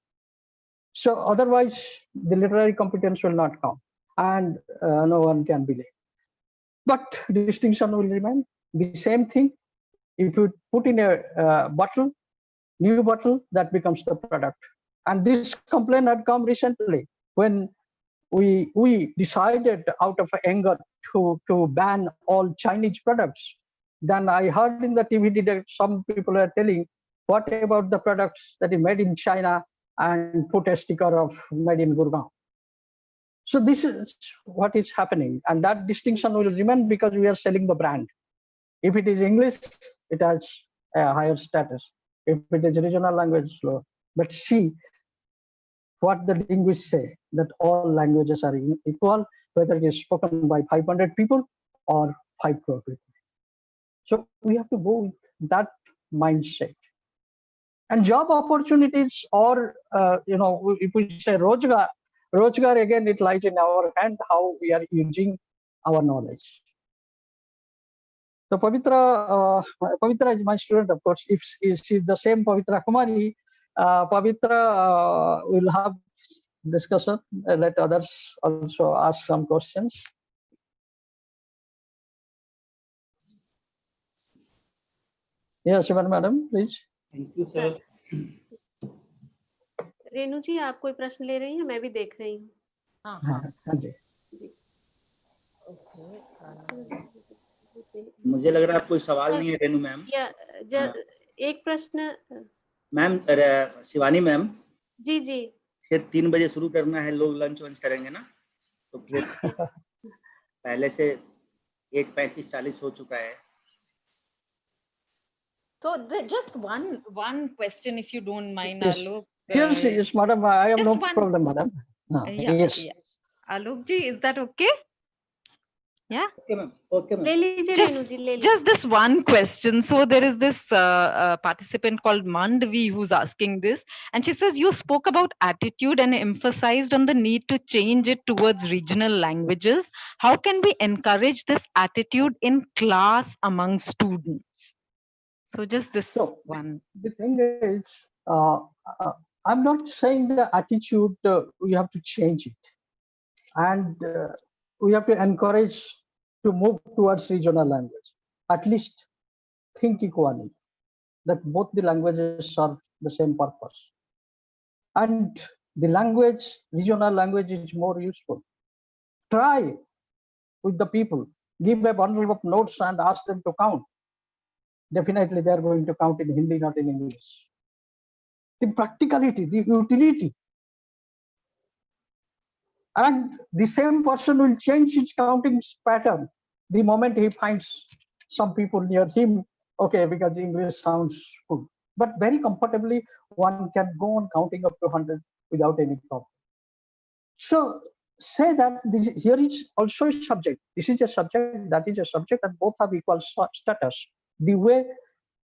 So otherwise, the literary competence will not come, and no one can believe. But distinction will remain. The same thing, if you put in a bottle, new bottle, that becomes the product. And this complaint had come recently when we decided out of anger to ban all Chinese products. Then I heard in the TV that some people are telling, what about the products that is made in China and put a sticker of made in Gurgaon? So this is what is happening, and that distinction will remain because we are selling the brand. If it is English, it has a higher status. If it is regional language, lower. But see what the linguists say, that all languages are equal, whether it is spoken by 500 people or 5 crore people. So we have to go with that mindset. And job opportunities, or if we say Rojgar again, it lies in our hand how we are using our knowledge. So Pavitra is my student, of course. If she's the same Pavitra Kumari, Pavitra will have discussion. Let others also ask some questions. Yes, Shivan madam, please. Thank you, sir. Renu ji, आप कोई प्रश्न ले रही हैं? मैं भी देख रही हूँ. हाँ जी. मुझे लग रहा है कोई सवाल नहीं है रेणु मैम. एक प्रश्न मैम, शिवानी मैम जी जी, फिर 3 बजे शुरू करना है, लोग लंच वंच करेंगे ना, तो फिर पहले से 1:35-40 हो चुका है. So just one question, if you don't mind, Yes. Alok. Yes, madam. I have no problem, madam. Yes. Alok ji, is that okay? Yeah. Okay, ma'am. Okay, ma'am. ले लीजिए रेणु जी, ले लीजिए. Just this one question. So there is this participant called Mandvi who's asking this, and she says, you spoke about attitude and emphasized on the need to change it towards regional languages. How can we encourage this attitude in class among students? So just this one. The thing is, I'm not saying the attitude, we have to change it. And we have to encourage to move towards regional language. At least think equally, that both the languages serve the same purpose. And the language, regional language, is more useful. Try with the people, give a bundle of notes and ask them to count. Definitely they are going to count in Hindi, not in English. The practicality, the utility. And the same person will change his counting pattern the moment he finds some people near him, okay, because English sounds good. But very comfortably, one can go on counting up to 100 without any problem. So say that here is also a subject. This is a subject, that is a subject, and both have equal status. The way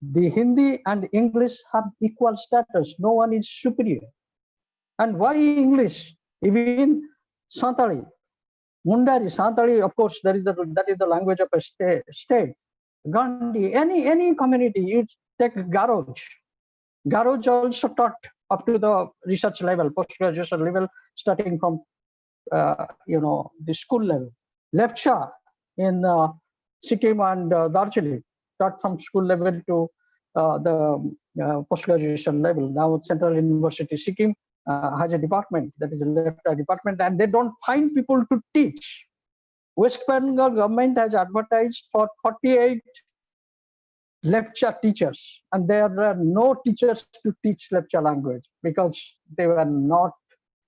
the Hindi and English have equal status, no one is superior. And why English? Even Santali, Mundari, Santali, of course, that is the language of a state. Gandhi, any community, you take Garoj. Garoj also taught up to the research level, post-graduation level, starting from the school level. Lepcha in Sikkim and Darjeeling, taught from school level to the post-graduation level. Now Central University Sikkim has a department, that is a Lepcha department, and they don't find people to teach. West Bengal government has advertised for 48 Lepcha teachers, and there are no teachers to teach Lepcha language because they were not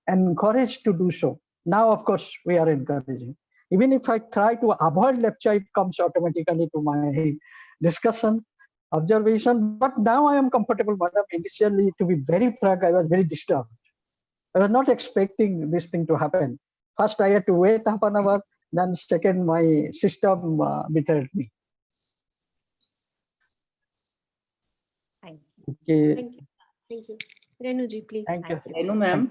encouraged to do so. Now, of course, we are encouraging. Even if I try to avoid Lepcha, it comes automatically to my discussion. observation. But now I am comfortable, madam. Initially, to be very frank, I was very disturbed. I was not expecting this thing to happen. First, I had to wait half an hour. Then second, my system betrayed me. Thank Okay. Thank you. Thank you. Renu ji, please. Thank you. Renu ma'am,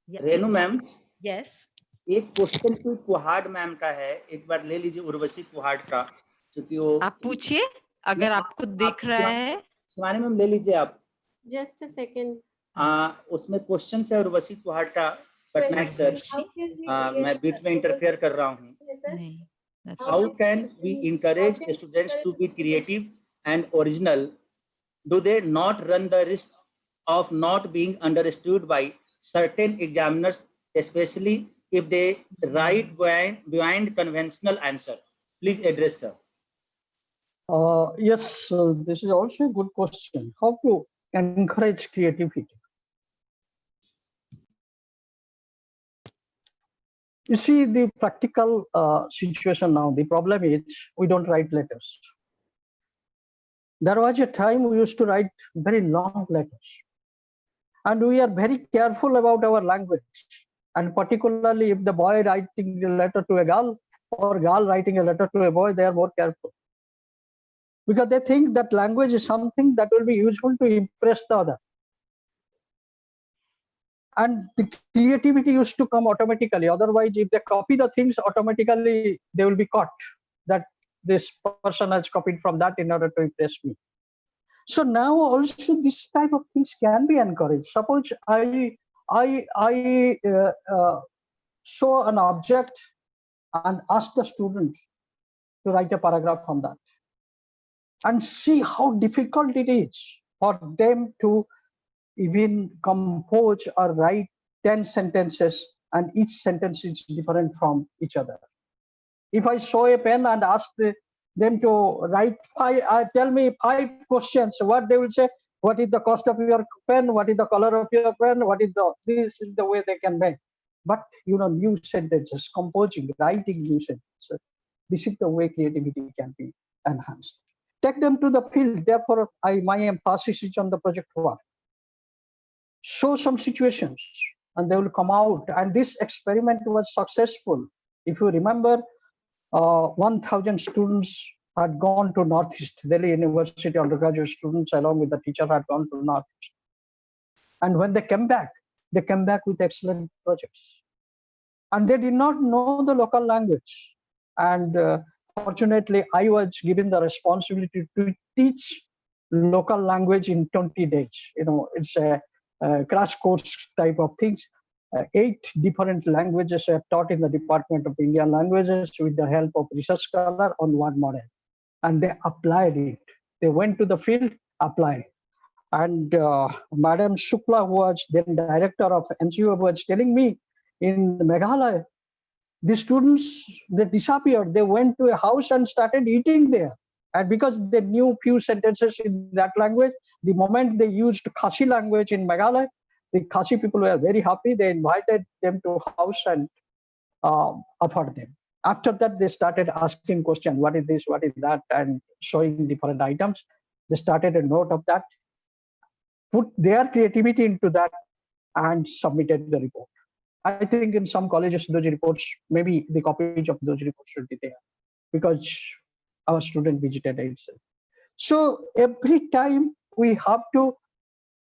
you. Renu ma'am, Yes. एक question कोई Kuhad ma'am का है, एक बार ले लीजिए उर्वशी कुहाड़ का, क्योंकि वो आप पूछिए अगर आपको दिख रहा है। शिवानी मैम ले लीजिए आप। Just a second. उसमें क्वेश्चन है उर्वशी कुहाड़ का, पटनायक सर। मैं बीच में इंटरफेयर कर रहा हूँ। नहीं, How can we encourage students to be creative and original? Do they not run the risk of not being understood by certain examiners, especially if they write behind conventional answer? Please address, sir. Yes, this is also a good question. How to encourage creativity? You see, the practical situation now, the problem is we don't write letters. There was a time we used to write very long letters. And we are very careful about our language. And particularly if the boy writing a letter to a girl or girl writing a letter to a boy, they are more careful. Because they think that language is something that will be useful to impress the other. And the creativity used to come automatically. Otherwise, if they copy the things automatically, they will be caught that this person has copied from that in order to impress me. So now also this type of things can be encouraged. Suppose I show an object and ask the student to write a paragraph on that, and see how difficult it is for them to even compose or write 10 sentences, and each sentence is different from each other. If I show a pen and ask them to write tell me 5 questions, what they will say, what is the cost of your pen, what is the color of your pen, this is the way they can make. But new sentences, composing, writing new sentences, this is the way creativity can be enhanced. Take them to the field. Therefore, my emphasis is on the project work. Show some situations and they will come out. And this experiment was successful. If you remember, 1,000 students had gone to Northeast Delhi University, undergraduate students along with the teacher had gone to Northeast. And when they came back with excellent projects. And they did not know the local language. And fortunately, I was given the responsibility to teach local language in 20 days. It's a crash course type of things. 8 different languages are taught in the Department of Indian Languages with the help of research scholar on one model. And they applied it. They went to the field, applied. And Madam Shukla, who was then director of NGO, was telling me in Meghalaya, the students, they disappeared. They went to a house and started eating there. And because they knew few sentences in that language, the moment they used Khasi language in Meghalaya, the Khasi people were very happy. They invited them to house and offered them. After that, they started asking questions, what is this, what is that, and showing different items. They started a note of that, put their creativity into that, and submitted the report. I think in some colleges, those reports, maybe the copies of those reports should be there because our student visited itself. So every time we have to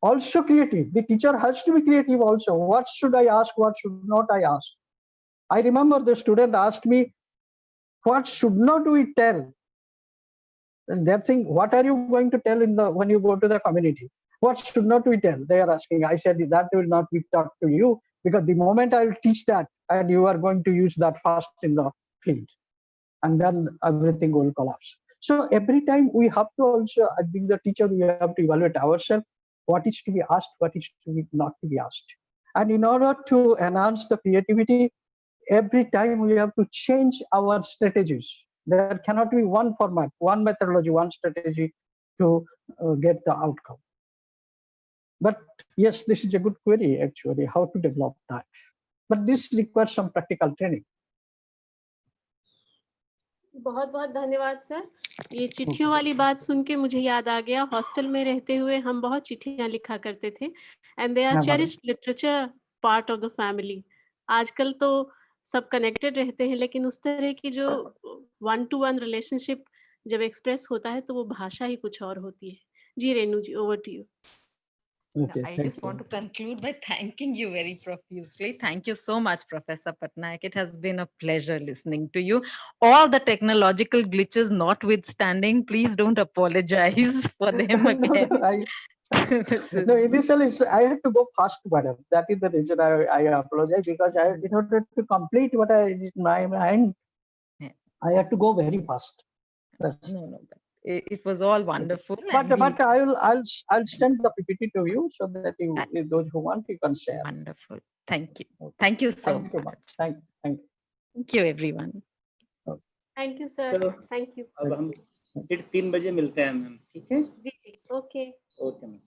also creative. The teacher has to be creative also. What should I ask? What should not I ask? I remember the student asked me, what should not we tell? And they're saying, what are you going to tell when you go to the community? What should not we tell? They are asking. I said, that will not be taught to you because the moment I will teach that and you are going to use that fast in the field and then everything will collapse. So every time we have to also, I think the teacher, we have to evaluate ourselves, what is to be asked, what is to be not to be asked. And in order to enhance the creativity, every time we have to change our strategies. There cannot be one format, one methodology, one strategy to get the outcome. But yes, this is a good query actually, how to develop that. But this requires some practical training. बहुत बहुत धन्यवाद sir. ये चिट्ठियों वाली बात सुन के मुझे याद आ गया, हॉस्टल में रहते हुए हम बहुत चिट्ठियां लिखा करते थे, and they are cherished literature part of the family. आजकल तो सब कनेक्टेड रहते हैं, लेकिन उस तरह की जो 1-to-1 रिलेशनशिप जब एक्सप्रेस होता है तो वो भाषा ही कुछ और होती है। जी Renu ji, over to you. Okay, I thank just want to conclude by thanking you very profusely. Thank you so much, Professor Pattanaik. It has been a pleasure listening to you. All the technological glitches notwithstanding, please don't apologize for them again. No, initially I had to go fast, madam. That is the reason I apologize, because in order to complete what I in my mind, I had to go very fast. No, but it was all wonderful. But I'll send the PPT to you so that those who want, you can share. Wonderful. Thank you. Thank you so much. Thank you. Thank you, everyone. Thank you sir, चलो, thank you. अब हम फिर 3 बजे मिलते हैं ma'am, ठीक है? जी जी, okay. Okay ma'am.